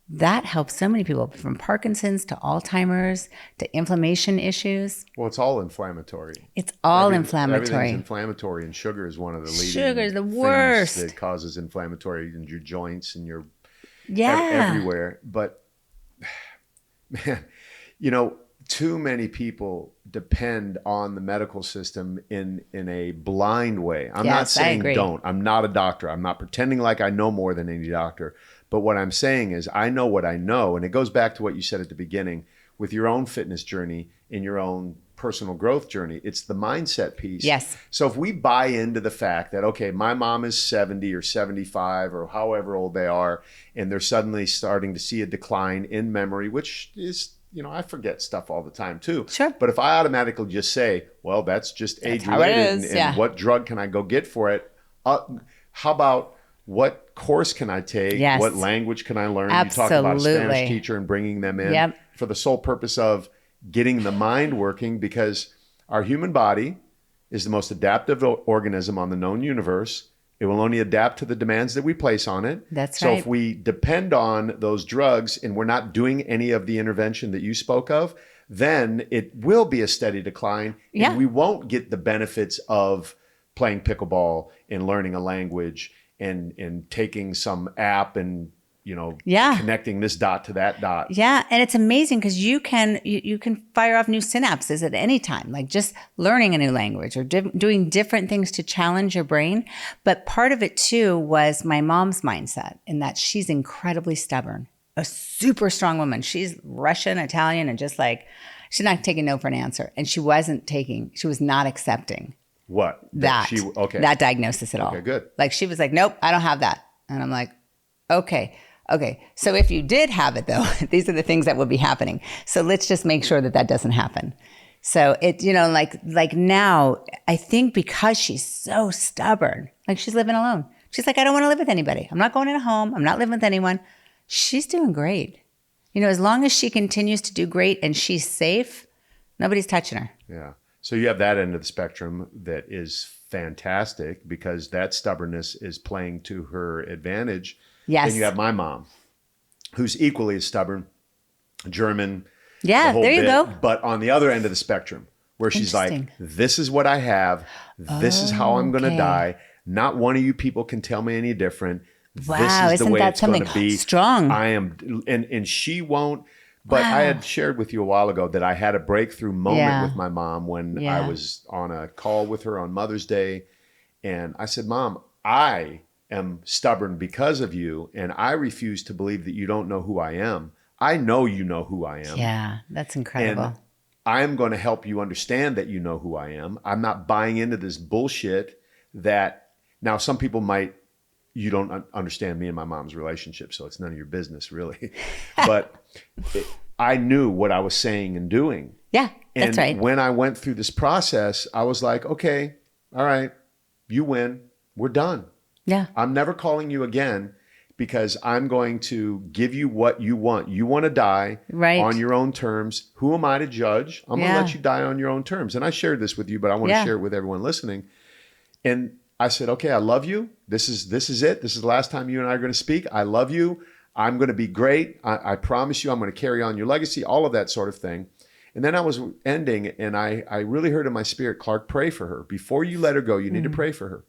A: that helps so many people, from Parkinson's to Alzheimer's to inflammation issues.
B: Well, it's all inflammatory.
A: It's all inflammatory.
B: Everything's inflammatory, and sugar is one of the leading
A: Sugar is the worst.
B: things that causes inflammatory in your joints and everywhere. But man, too many people depend on the medical system in a blind way. I'm not
A: Yes, I
B: saying
A: agree.
B: don't. I'm not a doctor. I'm not pretending like I know more than any doctor. But what I'm saying is I know what I know. And it goes back to what you said at the beginning with your own fitness journey and your own personal growth journey. It's the mindset piece.
A: Yes.
B: So if we buy into the fact that, okay, my mom is 70 or 75 or however old they are, and they're suddenly starting to see a decline in memory, which is, I forget stuff all the time too.
A: Sure.
B: But if I automatically just say, well, that's just age
A: how it
B: related,
A: is,
B: and what drug can I go get for it? How about what course can I take?
A: Yes.
B: What language can I learn?
A: Absolutely.
B: You talk about a Spanish teacher and bringing them in
A: Yep.
B: for the sole purpose of getting the mind working, because our human body is the most adaptive organism on the known universe. It will only adapt to the demands that we place on it.
A: That's
B: so
A: right.
B: if we depend on those drugs and we're not doing any of the intervention that you spoke of, then it will be a steady decline.
A: Yeah.
B: And we won't get the benefits of playing pickleball and learning a language and taking some app and connecting this dot to that dot.
A: Yeah, and it's amazing because you can fire off new synapses at any time, like just learning a new language or doing different things to challenge your brain. But part of it too was my mom's mindset in that she's incredibly stubborn, a super strong woman. She's Russian, Italian, and just like she's not taking no for an answer. And she was not accepting
B: What?
A: that diagnosis at all.
B: Okay, good.
A: Like she was like, nope, I don't have that. And I'm like, okay. So if you did have it though, these are the things that would be happening. So let's just make sure that doesn't happen. So it, like now, I think because she's so stubborn, like she's living alone. She's like, I don't want to live with anybody. I'm not going in a home. I'm not living with anyone. She's doing great. As long as she continues to do great and she's safe, nobody's touching her.
B: Yeah. So you have that end of the spectrum that is fantastic because that stubbornness is playing to her advantage.
A: Yes.
B: Then you have my mom, who's equally as stubborn, German.
A: Yeah, there you go.
B: But on the other end of the spectrum, where she's like, this is what I have. This is how I'm going to die. Not one of you people can tell me any different.
A: Wow,
B: this is the
A: isn't
B: way
A: that
B: it's going to
A: something
B: be.
A: strong?
B: I am, and she won't. But I had shared with you a while ago that I had a breakthrough moment with my mom when I was on a call with her on Mother's Day. And I said, Mom, I am stubborn because of you, and I refuse to believe that you don't know who I am. I know you know who I am.
A: Yeah, that's incredible.
B: And I am going to help you understand that you know who I am. I'm not buying into this bullshit that now some people might, you don't understand me and my mom's relationship, so it's none of your business really. But I knew what I was saying and doing.
A: Yeah, that's right.
B: And when I went through this process, I was like, okay, all right, you win. We're done.
A: Yeah.
B: I'm never calling you again because I'm going to give you what you want. You want to die on your own terms. Who am I to judge? I'm going to let you die on your own terms. And I shared this with you, but I want to share it with everyone listening. And I said, okay, I love you. This is it. This is the last time you and I are going to speak. I love you. I'm going to be great. I promise you I'm going to carry on your legacy, all of that sort of thing. And then I was ending and I really heard in my spirit, Clark, pray for her. Before you let her go, you need to pray for her.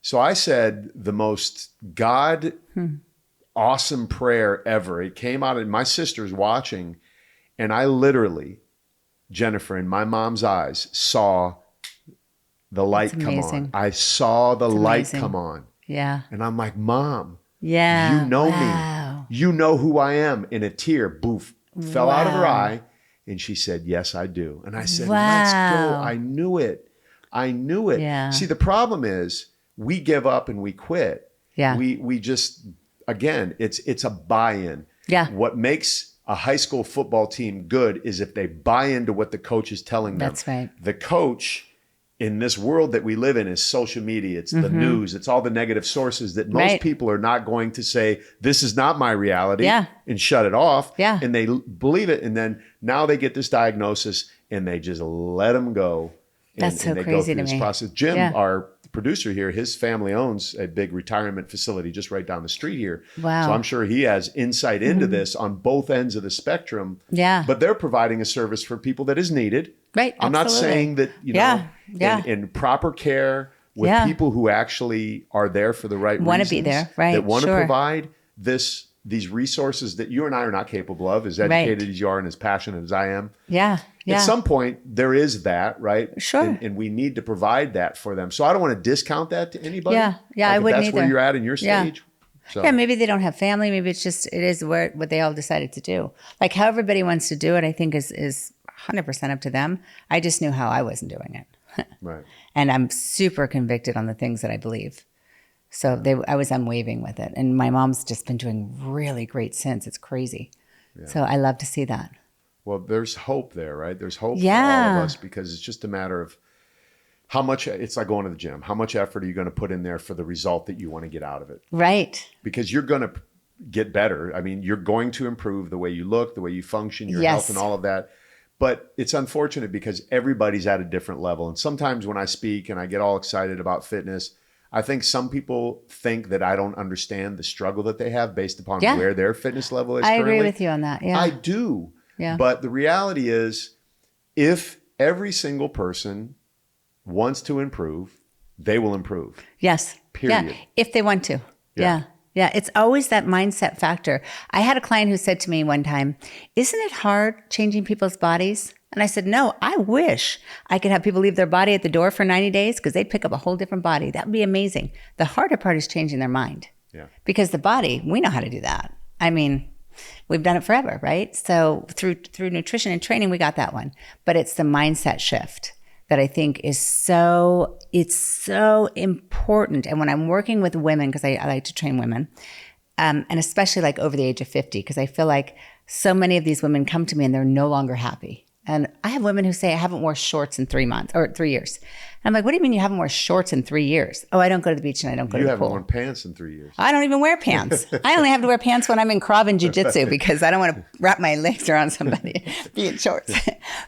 B: So I said the most awesome prayer ever. It came out and my sister's watching, and I literally, Jennifer, in my mom's eyes, saw the light come on. I saw the light come on.
A: Yeah.
B: And I'm like, Mom, you know me. You know who I am. And a tear, boof, fell out of her eye. And she said, yes, I do. And I said, let's go. I knew it. Yeah. See, the problem is we give up and we quit.
A: Yeah.
B: We just, again, it's a buy-in.
A: Yeah.
B: What makes a high school football team good is if they buy into what the coach is telling them.
A: That's right.
B: The coach in this world that we live in is social media. It's the news. It's all the negative sources that most people are not going to say, this is not my reality and shut it off.
A: Yeah.
B: And they believe it. And then now they get this diagnosis and they just let them go.
A: That's so
B: they
A: crazy
B: go through
A: to
B: this
A: me.
B: process. Jim, our producer here, his family owns a big retirement facility just right down the street here.
A: Wow.
B: So I'm sure he has insight into this on both ends of the spectrum.
A: Yeah.
B: But they're providing a service for people that is needed.
A: Right.
B: I'm not saying that, in proper care with people who actually are there for the right
A: want
B: reasons.
A: to be there, right?
B: That want to provide this these resources that you and I are not capable of, as educated as you are and as passionate as I am.
A: Yeah.
B: At some point, there is that, right?
A: Sure.
B: And we need to provide that for them. So I don't want to discount that to anybody.
A: Yeah. Yeah, I wouldn't
B: That's
A: either.
B: where you're at in your stage. So.
A: Yeah, maybe they don't have family. Maybe it is what they all decided to do. Like how everybody wants to do it, I think is 100% up to them. I just knew how I wasn't doing it.
B: Right.
A: And I'm super convicted on the things that I believe. So I was unwavering with it. And my mom's just been doing really great since. It's crazy. Yeah. So I love to see that.
B: Well, there's hope there, right? There's hope for all of us because it's just a matter of how much, it's like going to the gym. How much effort are you going to put in there for the result that you want to get out of it?
A: Right.
B: Because you're going to get better. I mean, you're going to improve the way you look, the way you function, your health and all of that. But it's unfortunate because everybody's at a different level. And sometimes when I speak and I get all excited about fitness, I think some people think that I don't understand the struggle that they have based upon where their fitness level is currently.
A: I agree with you on that. Yeah.
B: I do.
A: Yeah.
B: But the reality is, if every single person wants to improve, they will improve.
A: Yes.
B: Period.
A: Yeah. If they want to. Yeah. Yeah. It's always that mindset factor. I had a client who said to me one time, isn't it hard changing people's bodies? And I said, no, I wish I could have people leave their body at the door for 90 days because they'd pick up a whole different body. That would be amazing. The harder part is changing their mind. Yeah. Because the body, we know how to do that. I mean, we've done it forever, right? So through nutrition and training, we got that one. But it's the mindset shift that I think is so important. And when I'm working with women, because I like to train women, and especially like over the age of 50, because I feel like so many of these women come to me and they're no longer happy. And I have women who say, I haven't worn shorts in 3 months or 3 years. And I'm like, what do you mean you haven't worn shorts in 3 years? Oh, I don't go to the beach and I don't go to the pool.
B: You haven't worn pants in 3 years.
A: I don't even wear pants. I only have to wear pants when I'm in Krav and jiu-jitsu because I don't want to wrap my legs around somebody, be in shorts.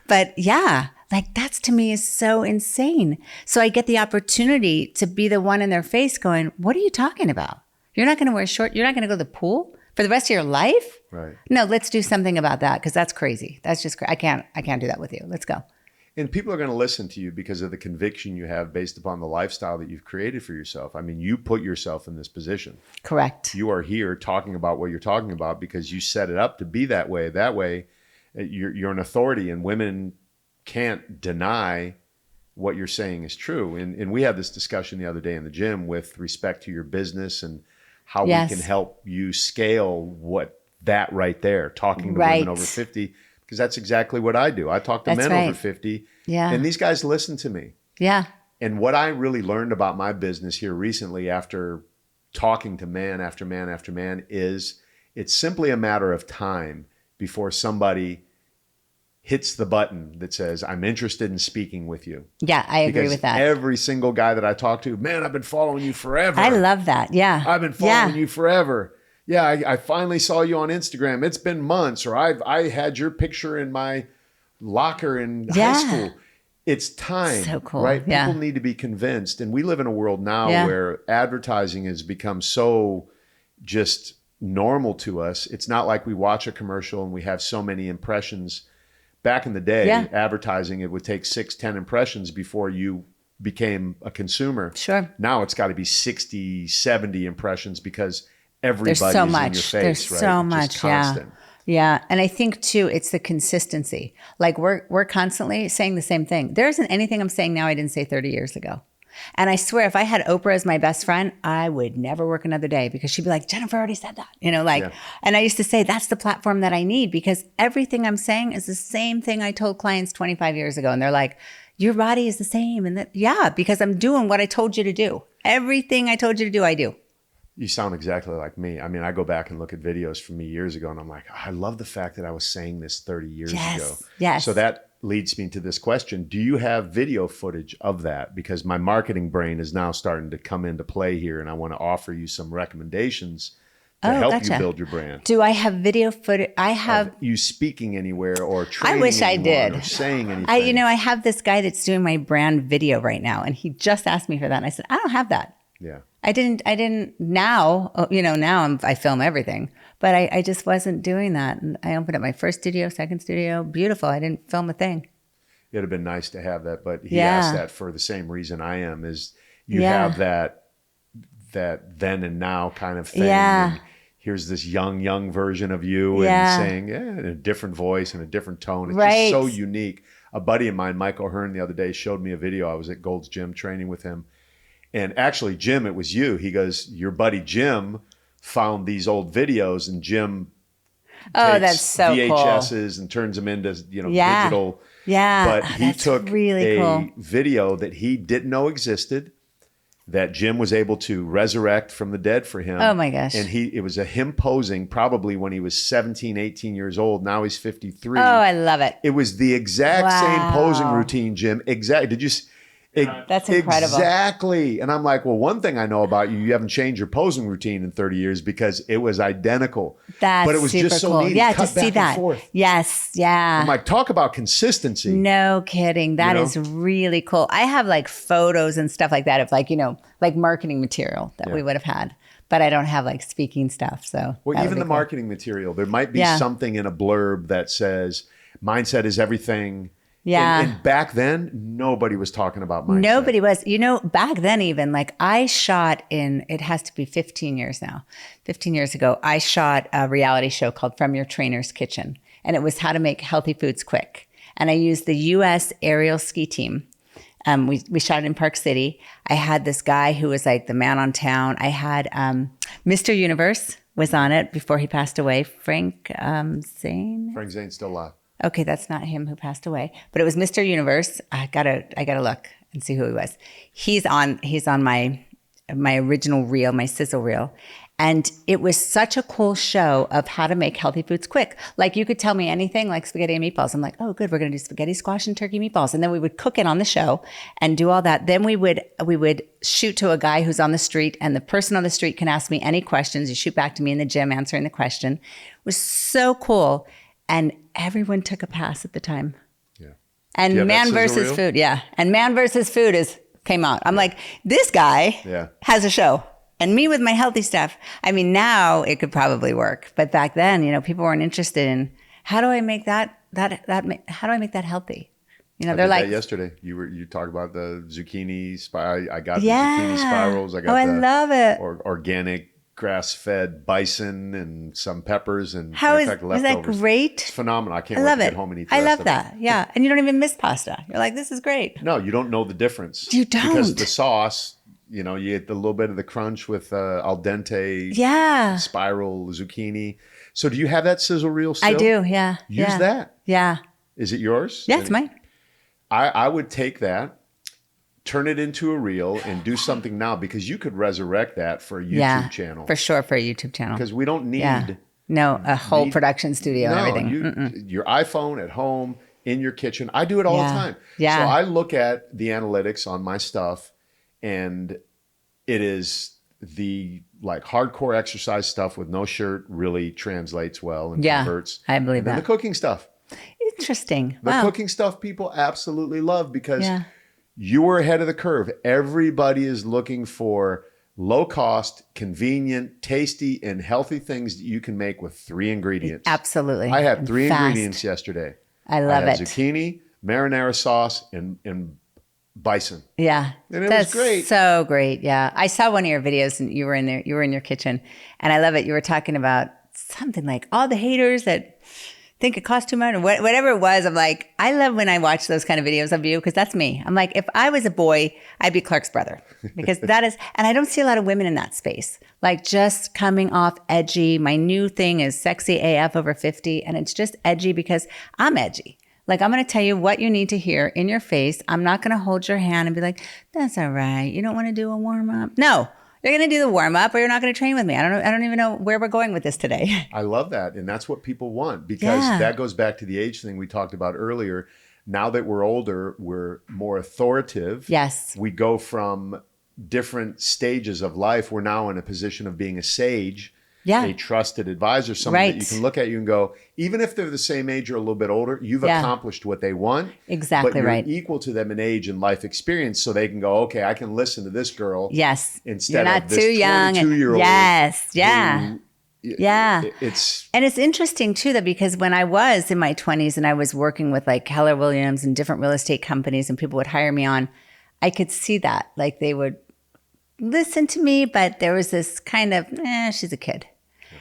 A: But yeah, like that's to me is so insane. So I get the opportunity to be the one in their face going, what are you talking about? You're not going to wear shorts. You're not going to go to the pool for the rest of your life?
B: Right.
A: No, let's do something about that because that's crazy. That's just crazy. I can't do that with you. Let's go.
B: And people are going to listen to you because of the conviction you have based upon the lifestyle that you've created for yourself. I mean, you put yourself in this position.
A: Correct.
B: You are here talking about what you're talking about because you set it up to be that way. That way, you're an authority and women can't deny what you're saying is true. And we had this discussion the other day in the gym with respect to your business and how we can help you scale what that right there, talking to women over 50, because that's exactly what I do. I talk to men over 50, and these guys listen to me. Yeah. And what I really learned about my business here recently after talking to man after man after man is it's simply a matter of time before somebody hits the button that says, I'm interested in speaking with you.
A: Yeah, I agree with that.
B: Every single guy that I talk to, man, I've been following you forever.
A: I love that. Yeah.
B: I've been following you forever. Yeah, I finally saw you on Instagram. It's been months, or I had your picture in my locker in high school. It's time, so cool. Right? People need to be convinced. And we live in a world now where advertising has become so just normal to us. It's not like we watch a commercial and we have so many impressions. Back in the day, advertising, it would take 6-10 impressions before you became a consumer. Sure. Now it's got to be 60, 70 impressions because everybody's in your face.
A: There's so much, Yeah. And I think too, it's the consistency. Like we're constantly saying the same thing. There isn't anything I'm saying now I didn't say 30 years ago. And I swear, if I had Oprah as my best friend, I would never work another day because she'd be like, Jennifer already said that, and I used to say, that's the platform that I need because everything I'm saying is the same thing I told clients 25 years ago. And they're like, your body is the same. And because I'm doing what I told you to do. Everything I told you to do, I do.
B: You sound exactly like me. I mean, I go back and look at videos from me years ago and I'm like, I love the fact that I was saying this 30 years ago. Yes. So that leads me to this question. Do you have video footage of that? Because my marketing brain is now starting to come into play here and I want to offer you some recommendations to help you build your brand.
A: Do I have video footage? I have
B: you speaking anywhere or training.
A: I wish I did.
B: Or saying anything.
A: I have this guy that's doing my brand video right now and he just asked me for that. And I said, I don't have that. Yeah. I didn't now, now I film everything, but I just wasn't doing that. And I opened up my first studio, second studio, beautiful. I didn't film a thing.
B: It'd have been nice to have that, but he asked that for the same reason I am, is you have that then and now kind of thing. Yeah. here's this young version of you
A: Yeah.
B: and saying, in a different voice and a different tone. It's
A: Right.
B: just so unique. A buddy of mine, Michael Hearn, the other day showed me a video. I was at Gold's Gym training with him. And actually, Jim, it was you. He goes, your buddy Jim found these old videos, and Jim takes
A: that's so
B: VHSs and turns them into,
A: Yeah.
B: digital.
A: Yeah.
B: But he
A: That's
B: took
A: really
B: a
A: cool.
B: video that he didn't know existed, that Jim was able to resurrect from the dead for him.
A: Oh my gosh.
B: And it was him posing probably when he was 17, 18 years old. Now he's 53.
A: Oh, I love it.
B: It was the exact same
A: Wow.
B: posing routine, Jim. Exactly. Did you?
A: That's incredible.
B: Exactly. And I'm like, well, one thing I know about you haven't changed your posing routine in 30 years because it was identical.
A: That's
B: but it was
A: super
B: just so
A: cool.
B: neat.
A: Yeah,
B: Cut
A: to see
B: back and
A: that.
B: forth.
A: Yes. Yeah.
B: I'm like, talk about consistency.
A: No kidding. That is really cool. I have like photos and stuff like that of like, like marketing material that we would have had, but I don't have like speaking stuff. So
B: Well, even the marketing material, there might be something in a blurb that says mindset is everything.
A: Yeah.
B: And back then, nobody was talking about mindset.
A: Nobody was, back then even, like I shot it has to be 15 years now. 15 years ago, I shot a reality show called From Your Trainer's Kitchen. And it was how to make healthy foods quick. And I used the U.S. aerial ski team. We shot it in Park City. I had this guy who was like the man on town. I had Mr. Universe was on it before he passed away. Frank Zane.
B: Frank Zane's still alive.
A: Okay, that's not him who passed away, but it was Mr. Universe. I gotta look and see who he was. He's on my original reel, my sizzle reel. And it was such a cool show of how to make healthy foods quick. Like you could tell me anything like spaghetti and meatballs. I'm like, oh, good. We're going to do spaghetti, squash, and turkey meatballs. And then we would cook it on the show and do all that. Then we would shoot to a guy who's on the street, and the person on the street can ask me any questions. You shoot back to me in the gym answering the question. It was so cool. And everyone took a pass at the time. Yeah. And Man versus Food. Yeah. And Man versus Food came out. I'm like, this guy has a show. And me with my healthy stuff. I mean, now it could probably work. But back then, people weren't interested in how do I make that how do I make that healthy? They're like
B: that yesterday. You talked about the zucchini I got the zucchini spirals. I got
A: I love it.
B: Organic grass-fed bison and some peppers and
A: is that great?
B: It's phenomenal. I can't wait to get home and eat the
A: I
B: rest
A: love
B: of
A: that.
B: it.
A: Yeah. And you don't even miss pasta. You're like, this is great.
B: No, you don't know the difference.
A: You don't.
B: Because the sauce, you get a little bit of the crunch with al dente spiral zucchini. So do you have that sizzle reel still?
A: I do, yeah.
B: Use that.
A: Yeah.
B: Is it yours?
A: Yeah, it's mine.
B: I would take that, turn it into a reel, and do something now, because you could resurrect that for a YouTube channel.
A: For sure, for a YouTube channel.
B: Because we don't need
A: a whole production studio and everything.
B: Your iPhone at home, in your kitchen. I do it all the time.
A: Yeah.
B: So I look at the analytics on my stuff, and it is the like hardcore exercise stuff with no shirt really translates well and converts.
A: I believe that.
B: And the cooking stuff.
A: Interesting.
B: The cooking stuff people absolutely love, because you were ahead of the curve. Everybody is looking for low cost, convenient, tasty, and healthy things that you can make with 3 ingredients.
A: Absolutely.
B: I had 3 ingredients yesterday.
A: I love it.
B: Zucchini, marinara sauce, and bison.
A: Yeah.
B: And it was great.
A: So great. Yeah. I saw one of your videos and you were in your kitchen, and I love it. You were talking about something like all the haters that think it costs too much or whatever it was. I'm like, I love when I watch those kind of videos of you, because that's me. I'm like, if I was a boy, I'd be Clark's brother, because that is, and I don't see a lot of women in that space, like just coming off edgy. My new thing is sexy AF over 50. And it's just edgy because I'm edgy. Like, I'm going to tell you what you need to hear in your face. I'm not going to hold your hand and be like, that's all right. You don't want to do a warm up. No. You're going to do the warm up, or you're not going to train with me. I don't even know where we're going with this today.
B: I love that. And that's what people want, because that goes back to the age thing we talked about earlier. Now that we're older, we're more authoritative.
A: Yes.
B: We go from different stages of life. We're now in a position of being a sage, a trusted advisor, someone that you can look at you and go, even if they're the same age or a little bit older, you've accomplished what they want.
A: Exactly,
B: but you're
A: right.
B: equal to them in age and life experience, so they can go, okay, I can listen to this girl.
A: Yes.
B: Instead
A: you're not
B: of this
A: too young.
B: 22-year-old.
A: Yes. Yeah.
B: And
A: it's interesting too, that because when I was in my 20s and I was working with like Keller Williams and different real estate companies, and people would hire me on, I could see that, like they would listen to me, but there was this kind of, she's a kid.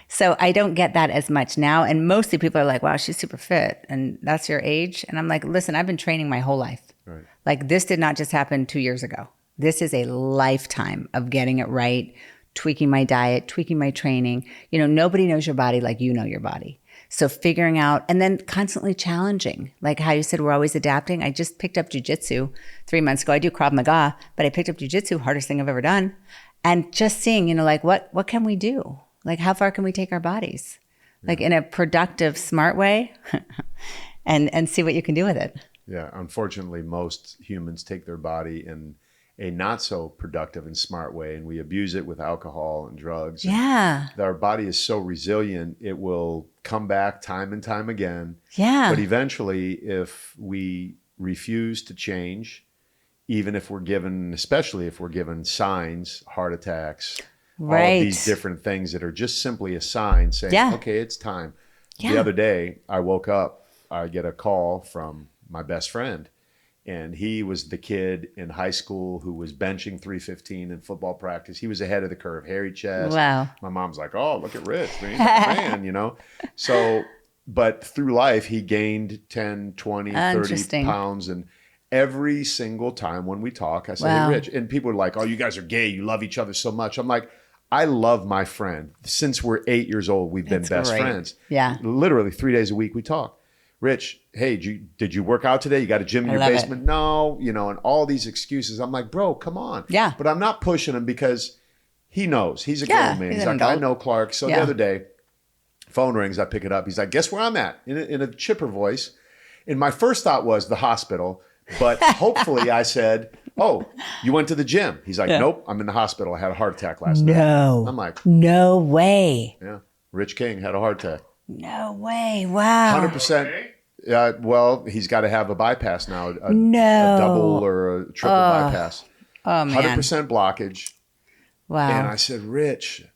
A: So I don't get that as much now. And mostly people are like, wow, she's super fit. And that's your age. And I'm like, listen, I've been training my whole life.
B: Right.
A: Like this did not just happen 2 years ago. This is a lifetime of getting it right, tweaking my diet, tweaking my training. You know, nobody knows your body like you know your body. So figuring out and then constantly challenging, like how you said, we're always adapting. I just picked up jujitsu 3 months ago. I do Krav Maga, but I picked up jujitsu, hardest thing I've ever done. And just seeing, you know, like what can we do? Like how far can we take our bodies? Like in a productive, smart way and see what you can do with it.
B: Yeah. Unfortunately, most humans take their body in a not so productive and smart way, and we abuse it with alcohol and drugs.
A: Yeah.
B: And our body is so resilient, it will come back time and time again.
A: Yeah.
B: But eventually, if we refuse to change, even if we're given, especially if we're given signs, heart attacks, all of these different things that are just simply a sign saying, okay, it's time. Yeah. The other day, I woke up, I get a call from my best friend, and he was the kid in high school who was benching 315 in football practice. He was ahead of the curve, hairy chest.
A: Wow.
B: My mom's like, oh, look at Rich. Man, he's like a man, you know? So, but through life, he gained 10, 20, 30 pounds. And every single time when we talk, I say, hey, Rich. And people are like, oh, you guys are gay. You love each other so much. I'm like, I love my friend. Since we're 8 years old, we've been best friends.
A: Yeah.
B: Literally 3 days a week we talk. Rich, hey, did you work out today? You got a gym in your basement? No, you know, and all these excuses. I'm like, bro, come on.
A: Yeah.
B: But I'm not pushing him because he knows. He's a grown man. He's like, I know Clark. So the other day, phone rings, I pick it up. He's like, guess where I'm at? In a chipper voice. And my first thought was the hospital. But hopefully I said, oh, you went to the gym. He's like, nope, I'm in the hospital. I had a heart attack last night. I'm like,
A: no way.
B: Yeah. Rich King had a heart attack.
A: No way. Wow.
B: 100%. Well, he's got to have a bypass now, a double or a triple bypass.
A: Oh, man.
B: 100% blockage.
A: Wow.
B: And I said, Rich,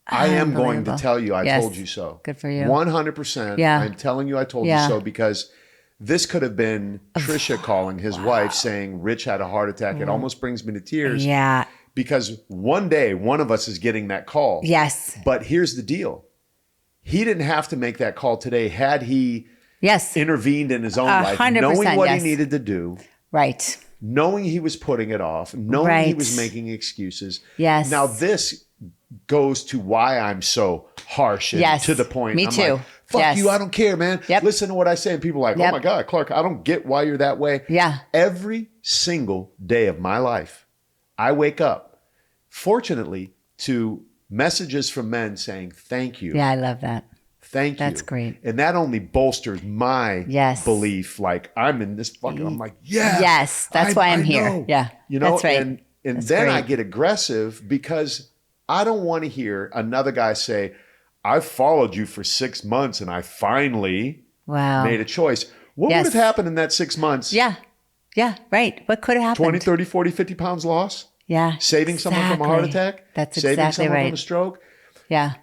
B: I am going to tell you I told you so.
A: Good for you.
B: 100%.
A: Yeah.
B: I'm telling you I told you so, because this could have been Trisha calling his wife saying Rich had a heart attack. It almost brings me to tears.
A: Yeah.
B: Because one day, one of us is getting that call.
A: Yes.
B: But here's the deal. He didn't have to make that call today had he intervened in his own life, knowing what he needed to do.
A: Right.
B: Knowing he was putting it off, knowing he was making excuses.
A: Yes.
B: Now this goes to why I'm so harsh and to the point.
A: Me
B: I'm
A: too.
B: Like, fuck you, I don't care, man.
A: Yep.
B: Listen to what I say. And people are like, oh my God, Clark, I don't get why you're that way.
A: Yeah.
B: Every single day of my life, I wake up, fortunately, to messages from men saying, thank you.
A: Yeah, I love that.
B: Thank you.
A: That's great.
B: And that only bolsters my belief. Like, I'm in this fucking, I'm like,
A: yes, that's why I'm here.
B: Know.
A: Yeah.
B: You know,
A: that's right.
B: and
A: that's
B: then
A: great.
B: I get aggressive because I don't want to hear another guy say, I've followed you for 6 months and I finally made a choice. What would have happened in that 6 months?
A: Yeah. Yeah, right. What could have happened?
B: 20, 30, 40, 50 pounds loss?
A: Yeah.
B: Saving someone from a heart attack?
A: That's
B: saving
A: exactly
B: someone
A: right.
B: from a stroke?
A: Yeah.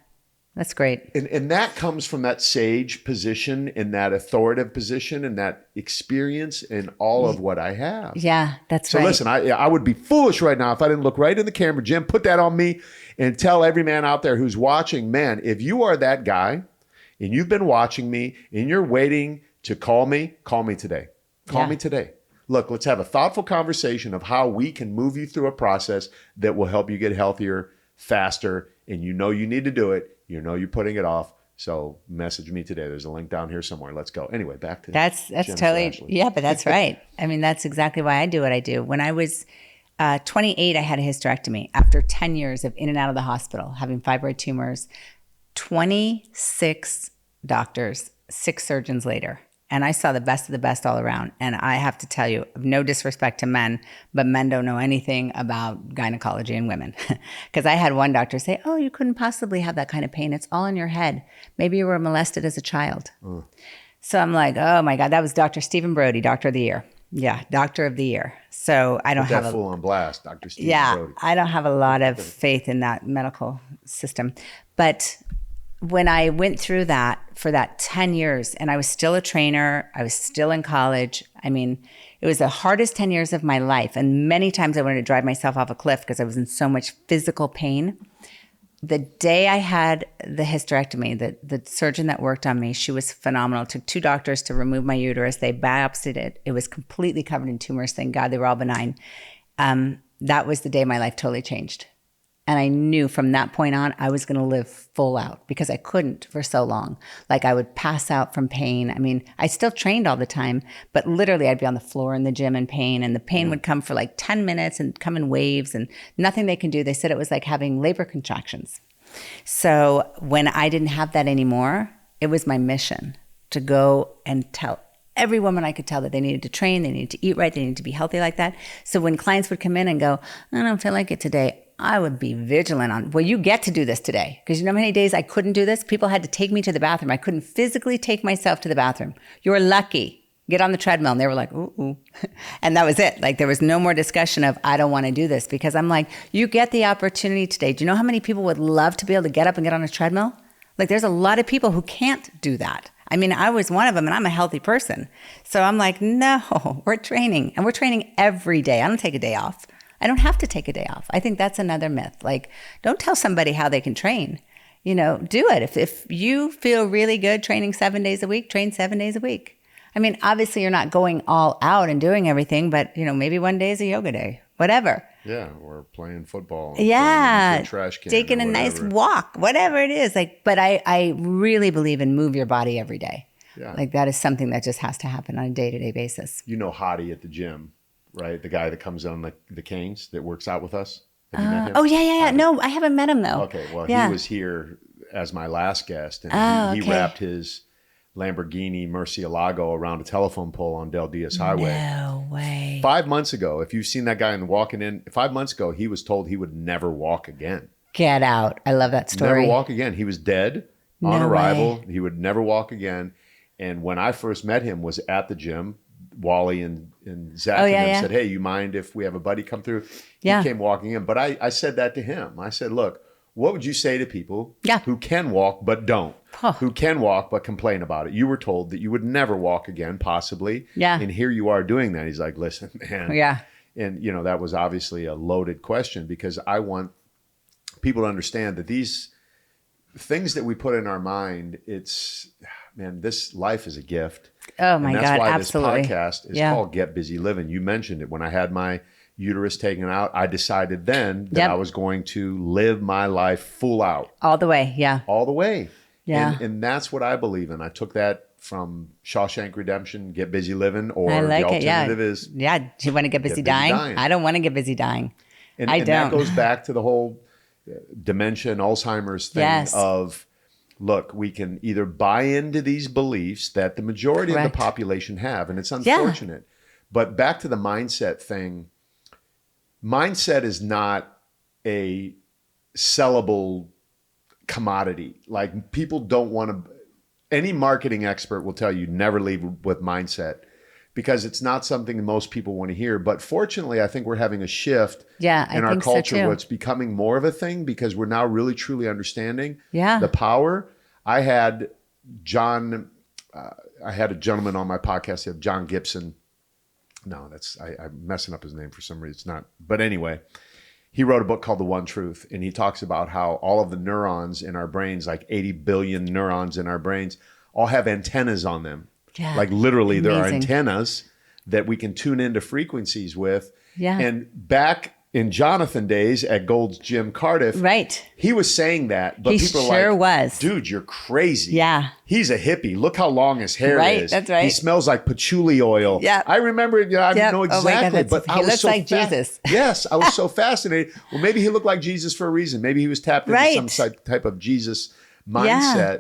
A: That's great.
B: And that comes from that sage position and that authoritative position and that experience and all of what I have.
A: Yeah, that's right.
B: So listen, I would be foolish right now if I didn't look right in the camera, Jim, put that on me and tell every man out there who's watching, man, if you are that guy and you've been watching me and you're waiting to call me today. Call me today. Look, let's have a thoughtful conversation of how we can move you through a process that will help you get healthier, faster, and you know you need to do it. You know you're putting it off. So message me today. There's a link down here somewhere. Let's go. Anyway, back to
A: that's totally, yeah, but that's right. I mean, that's exactly why I do what I do. When I was 28, I had a hysterectomy after 10 years of in and out of the hospital, having fibroid tumors, 26 doctors, 6 surgeons later. And I saw the best of the best all around. And I have to tell you, no disrespect to men, but men don't know anything about gynecology in women. Because I had one doctor say, oh, you couldn't possibly have that kind of pain. It's all in your head. Maybe you were molested as a child. So I'm like, oh my God, that was Dr. Stephen Brody, Doctor of the Year. Yeah, Doctor of the Year. So I don't have
B: that fool on blast, Dr. Stephen Brody.
A: I don't have a lot of faith in that medical system. But when I went through that for that 10 years and I was still a trainer, I was still in college. I mean, it was the hardest 10 years of my life. And many times I wanted to drive myself off a cliff because I was in so much physical pain. the day I had the hysterectomy, the surgeon that worked on me, she was phenomenal. It took 2 doctors to remove my uterus. They biopsied it. It was completely covered in tumors. Thank God they were all benign. That was the day my life totally changed. And I knew from that point on, I was going to live full out because I couldn't for so long. Like I would pass out from pain. I mean, I still trained all the time, but literally I'd be on the floor in the gym in pain, and the pain would come for like 10 minutes and come in waves, and nothing they can do. They said it was like having labor contractions. So when I didn't have that anymore, it was my mission to go and tell every woman I could tell that they needed to train, they needed to eat right, they needed to be healthy like that. So when clients would come in and go, I don't feel like it today, I would be vigilant on, well, you get to do this today. Because you know how many days I couldn't do this? People had to take me to the bathroom. I couldn't physically take myself to the bathroom. You're lucky. Get on the treadmill. And they were like, ooh. And that was it. Like there was no more discussion of, I don't want to do this. Because I'm like, you get the opportunity today. Do you know how many people would love to be able to get up and get on a treadmill? Like there's a lot of people who can't do that. I mean, I was one of them, and I'm a healthy person. So I'm like, no, we're training. And we're training every day. I don't take a day off. I don't have to take a day off. I think that's another myth. Like, don't tell somebody how they can train. You know, do it. If you feel really good training 7 days a week, train 7 days a week. I mean, obviously you're not going all out and doing everything, but you know, maybe one day is a yoga day, whatever.
B: Yeah, or playing football.
A: Yeah,
B: trash can,
A: taking a nice walk, whatever it is. Like, but I really believe in move your body every day. Yeah. Like that is something that just has to happen on a day-to-day basis.
B: You know Hottie at the gym, right? The guy that comes on the canes that works out with us. Have you met him?
A: Oh, yeah. No, I haven't met him though.
B: Okay, well,
A: yeah.
B: He was here as my last guest, and he wrapped his Lamborghini Murcielago around a telephone pole on Del Diaz Highway.
A: No way.
B: 5 months ago, if you've seen that guy walking in, 5 months ago, he was told he would never walk again.
A: Get out. I love that story.
B: Never walk again. He was dead on arrival. Way. He would never walk again. And when I first met him was at the gym. Wally and Zach said, hey, you mind if we have a buddy come through? He came walking in. But I said that to him. I said, look, what would you say to people who can walk but don't? Who can walk but complain about it? You were told that you would never walk again, possibly. Yeah. And here you are doing that. He's like, listen, man. Yeah. And, you know, that was obviously a loaded question because I want people to understand that these things that we put in our mind, this life is a gift.
A: Oh my God, absolutely.
B: And that's why this podcast is called Get Busy Livin. You mentioned it. When I had my uterus taken out, I decided then that I was going to live my life full out.
A: All the way, yeah.
B: All the way.
A: Yeah.
B: And that's what I believe in. I took that from Shawshank Redemption, Get Busy Livin, or
A: I like
B: the alternative is...
A: Yeah, do you want to get busy dying? I don't want to get busy dying.
B: And
A: don't.
B: That goes back to the whole dementia and Alzheimer's thing of... Look, we can either buy into these beliefs that the majority of the population have, and it's unfortunate. But back to the mindset thing, mindset is not a sellable commodity. Like people don't want to, any marketing expert will tell you never leave with mindset because it's not something most people want to hear. But fortunately, I think we're having a shift in our culture where it's becoming more of a thing because we're now really truly understanding the power. I had a gentleman on my podcast, John Gibson. No, I'm messing up his name for some reason. It's not. But anyway, he wrote a book called The One Truth, and he talks about how all of the neurons in our brains, like 80 billion neurons in our brains, all have antennas on them. Yeah. Like literally there are antennas that we can tune into frequencies with. Yeah. And back in Jonathan days at Gold's Gym Cardiff, he was saying that, but people are like, dude, you're crazy. Yeah. He's a hippie. Look how long his hair is.
A: That's right.
B: He smells like patchouli oil. Yeah. I remember, I don't know exactly, but I was
A: looks
B: so
A: like Jesus.
B: Yes, I was so fascinated. Well, maybe he looked like Jesus for a reason. Maybe he was tapped into some type of Jesus mindset. Yeah.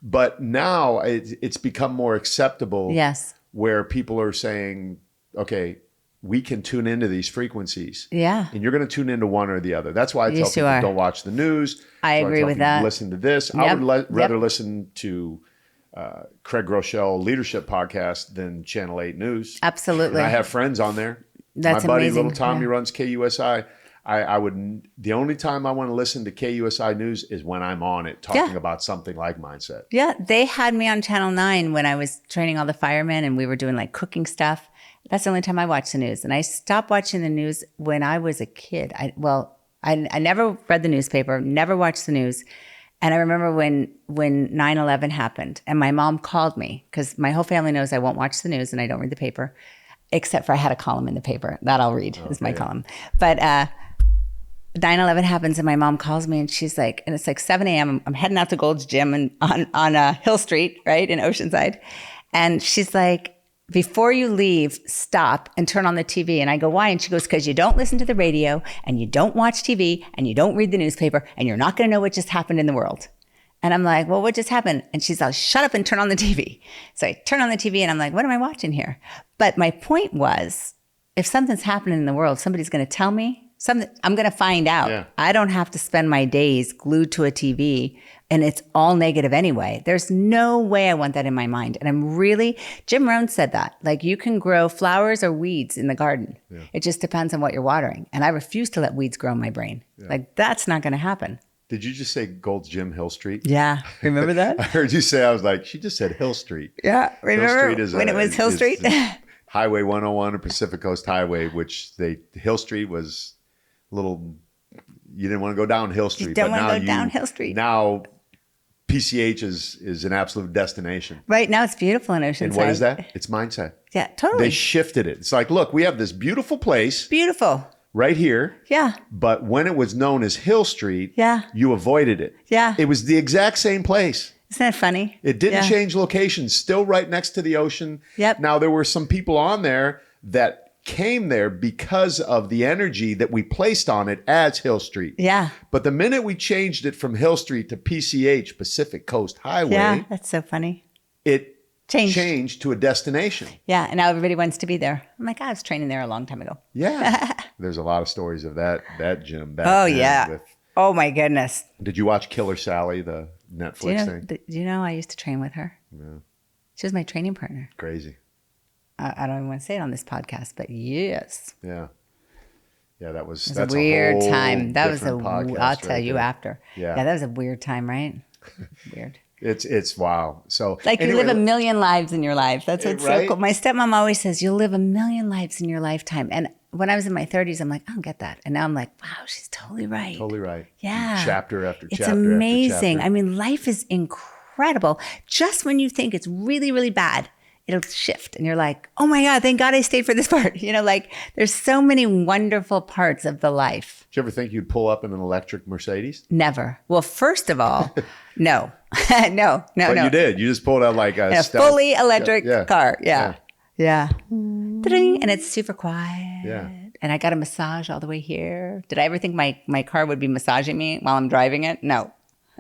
B: But now it's become more acceptable. Yes. Where people are saying, okay, we can tune into these frequencies. Yeah. And you're going to tune into one or the other. That's why I tell people don't watch the news.
A: I agree with that.
B: Listen to this. Yep. I would rather listen to Craig Groeschel Leadership Podcast than Channel 8 News.
A: Absolutely.
B: And I have friends on there.
A: That's
B: my buddy,
A: amazing.
B: Little Tommy, runs KUSI. The only time I want to listen to KUSI News is when I'm on it talking about something like mindset.
A: Yeah. They had me on Channel 9 when I was training all the firemen and we were doing like cooking stuff. That's the only time I watch the news. And I stopped watching the news when I was a kid. I never read the newspaper, never watched the news. And I remember when 9/11 happened and my mom called me because my whole family knows I won't watch the news and I don't read the paper, except for I had a column in the paper. That I'll read is my column. But 9/11 happens and my mom calls me and she's like, and it's like 7 a.m. I'm heading out to Gold's Gym and on Hill Street, right, in Oceanside. And she's like, before you leave, stop and turn on the TV. And I go, why? And she goes, because you don't listen to the radio and you don't watch TV and you don't read the newspaper and you're not going to know what just happened in the world. And I'm like, well, what just happened? And she's like, shut up and turn on the TV. So I turn on the TV and I'm like, what am I watching here? But my point was, if something's happening in the world, somebody's going to tell me something. I'm going to find out. Yeah. I don't have to spend my days glued to a TV and it's all negative anyway. There's no way I want that in my mind. And Jim Rohn said that, like you can grow flowers or weeds in the garden. Yeah. It just depends on what you're watering. And I refuse to let weeds grow in my brain. Yeah. Like that's not going to happen.
B: Did you just say Gold's Gym, Hill Street?
A: Yeah. Remember that?
B: I heard you say, I was like, she just said Hill Street.
A: Yeah. Remember when it was Hill Street?
B: Highway 101 and Pacific Coast Highway, Hill Street was a little, you didn't want to go down Hill Street.
A: You don't want to go down Hill Street.
B: Now PCH is an absolute destination.
A: Right now it's beautiful in Oceanside.
B: And what is that? It's mindset.
A: Yeah, totally.
B: They shifted it. It's like, look, we have this beautiful place.
A: Beautiful.
B: Right here.
A: Yeah.
B: But when it was known as Hill Street,
A: yeah,
B: you avoided it.
A: Yeah.
B: It was the exact same place.
A: Isn't that funny?
B: It didn't change location, still right next to the ocean.
A: Yep.
B: Now, there were some people on there that came there because of the energy that we placed on it as Hill Street.
A: Yeah.
B: But the minute we changed it from Hill Street to PCH, Pacific Coast Highway.
A: Yeah, that's so funny.
B: It changed to a destination.
A: Yeah, and now everybody wants to be there. I'm like, I was training there a long time ago.
B: Yeah. There's a lot of stories of that gym back
A: then. Oh, yeah. Oh, my goodness.
B: Did you watch Killer Sally, the Netflix thing?
A: Do you know I used to train with her? Yeah. She was my training partner.
B: Crazy.
A: I don't even want to say it on this podcast, but yes.
B: Yeah. Yeah, that's
A: a weird time. That was I'll tell you after.
B: Yeah.
A: Yeah, that was a weird time, right? Weird.
B: It's wow. So
A: like anyway, you live a million lives in your life. That's what's so cool. My stepmom always says you'll live a million lives in your lifetime. And when I was in my 30s, I'm like, I don't get that. And now I'm like, wow, she's totally right.
B: Totally right.
A: Yeah.
B: Chapter after chapter.
A: It's amazing.
B: After chapter.
A: I mean, life is incredible. Just when you think it's really, really bad, it'll shift. And you're like, oh my God, thank God I stayed for this part. Like there's so many wonderful parts of the life.
B: Did you ever think you'd pull up in an electric Mercedes?
A: Never. Well, first of all, no. no.
B: But you did. You just pulled out like a
A: fully electric car. Yeah. And it's super quiet.
B: Yeah.
A: And I got a massage all the way here. Did I ever think my car would be massaging me while I'm driving it? No.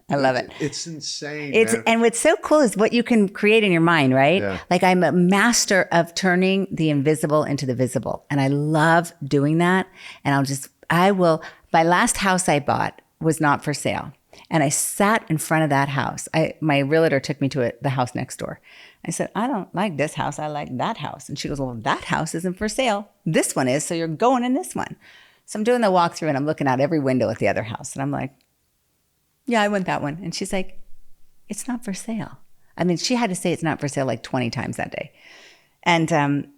A: I love it.
B: It's insane.
A: And what's so cool is what you can create in your mind, right?
B: Yeah.
A: Like I'm a master of turning the invisible into the visible. And I love doing that. And my last house I bought was not for sale. And I sat in front of that house. My realtor took me to the house next door. I said, I don't like this house. I like that house. And she goes, well, that house isn't for sale. This one is. So you're going in this one. So I'm doing the walkthrough and I'm looking out every window at the other house. And I'm like, yeah, I want that one. And she's like, it's not for sale. I mean, she had to say it's not for sale like 20 times that day. And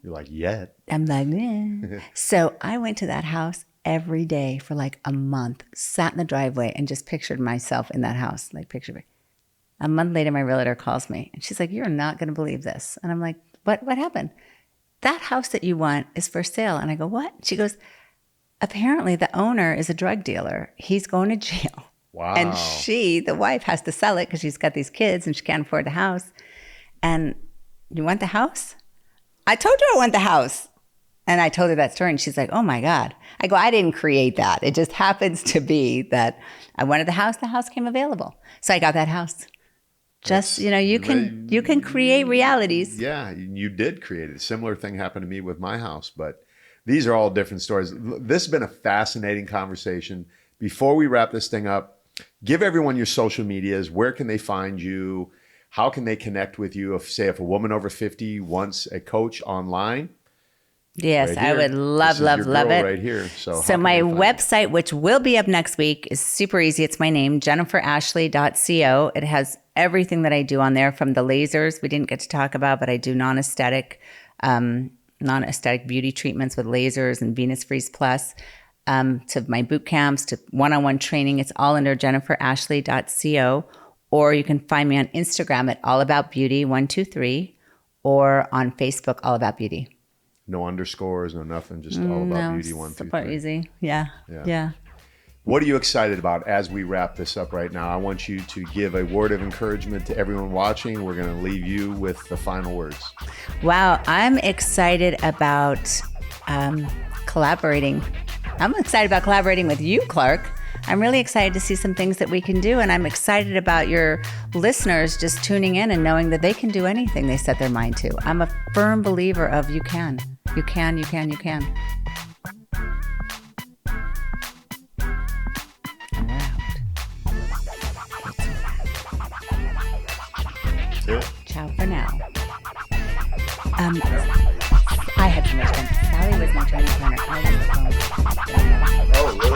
B: you're like, yet. I'm
A: like, yeah. So I went to that house every day for like a month, sat in the driveway and just pictured myself in that house. Like pictured me. A month later, my realtor calls me and she's like, you're not going to believe this. And I'm like, what happened? That house that you want is for sale. And I go, what? She goes, apparently the owner is a drug dealer. He's going to jail.
B: Wow.
A: And the wife, has to sell it because she's got these kids and she can't afford the house. And you want the house? I told you I want the house. And I told her that story and she's like, oh my God. I go, I didn't create that. It just happens to be that I wanted the house came available. So I got that house. Just, you can create realities.
B: Yeah, you did create it. A similar thing happened to me with my house, but these are all different stories. This has been a fascinating conversation. Before we wrap this thing up, give everyone your social medias. Where can they find you? How can they connect with you? If a woman over 50 wants a coach online.
A: Yes, I would love it.
B: Right here.
A: So my website, which will be up next week, is super easy. It's my name, jenniferashley.co. It has everything that I do on there, from the lasers we didn't get to talk about, but I do non-aesthetic beauty treatments with lasers and Venus Freeze Plus. to my boot camps, to one-on-one training. It's all under jenniferashley.co, or you can find me on Instagram at allaboutbeauty123 or on Facebook, All About Beauty.
B: No underscores, no nothing, just All About Beauty 123.
A: Super easy. Yeah.
B: What are you excited about as we wrap this up right now? I want you to give a word of encouragement to everyone watching. We're going to leave you with the final words.
A: Wow, I'm excited about collaborating. I'm excited about collaborating with you, Clark. I'm really excited to see some things that we can do, and I'm excited about your listeners just tuning in and knowing that they can do anything they set their mind to. I'm a firm believer of you can. You can. Ciao for now. I had so much fun. Sally was my training planner. I was the phone.
B: Oh, really?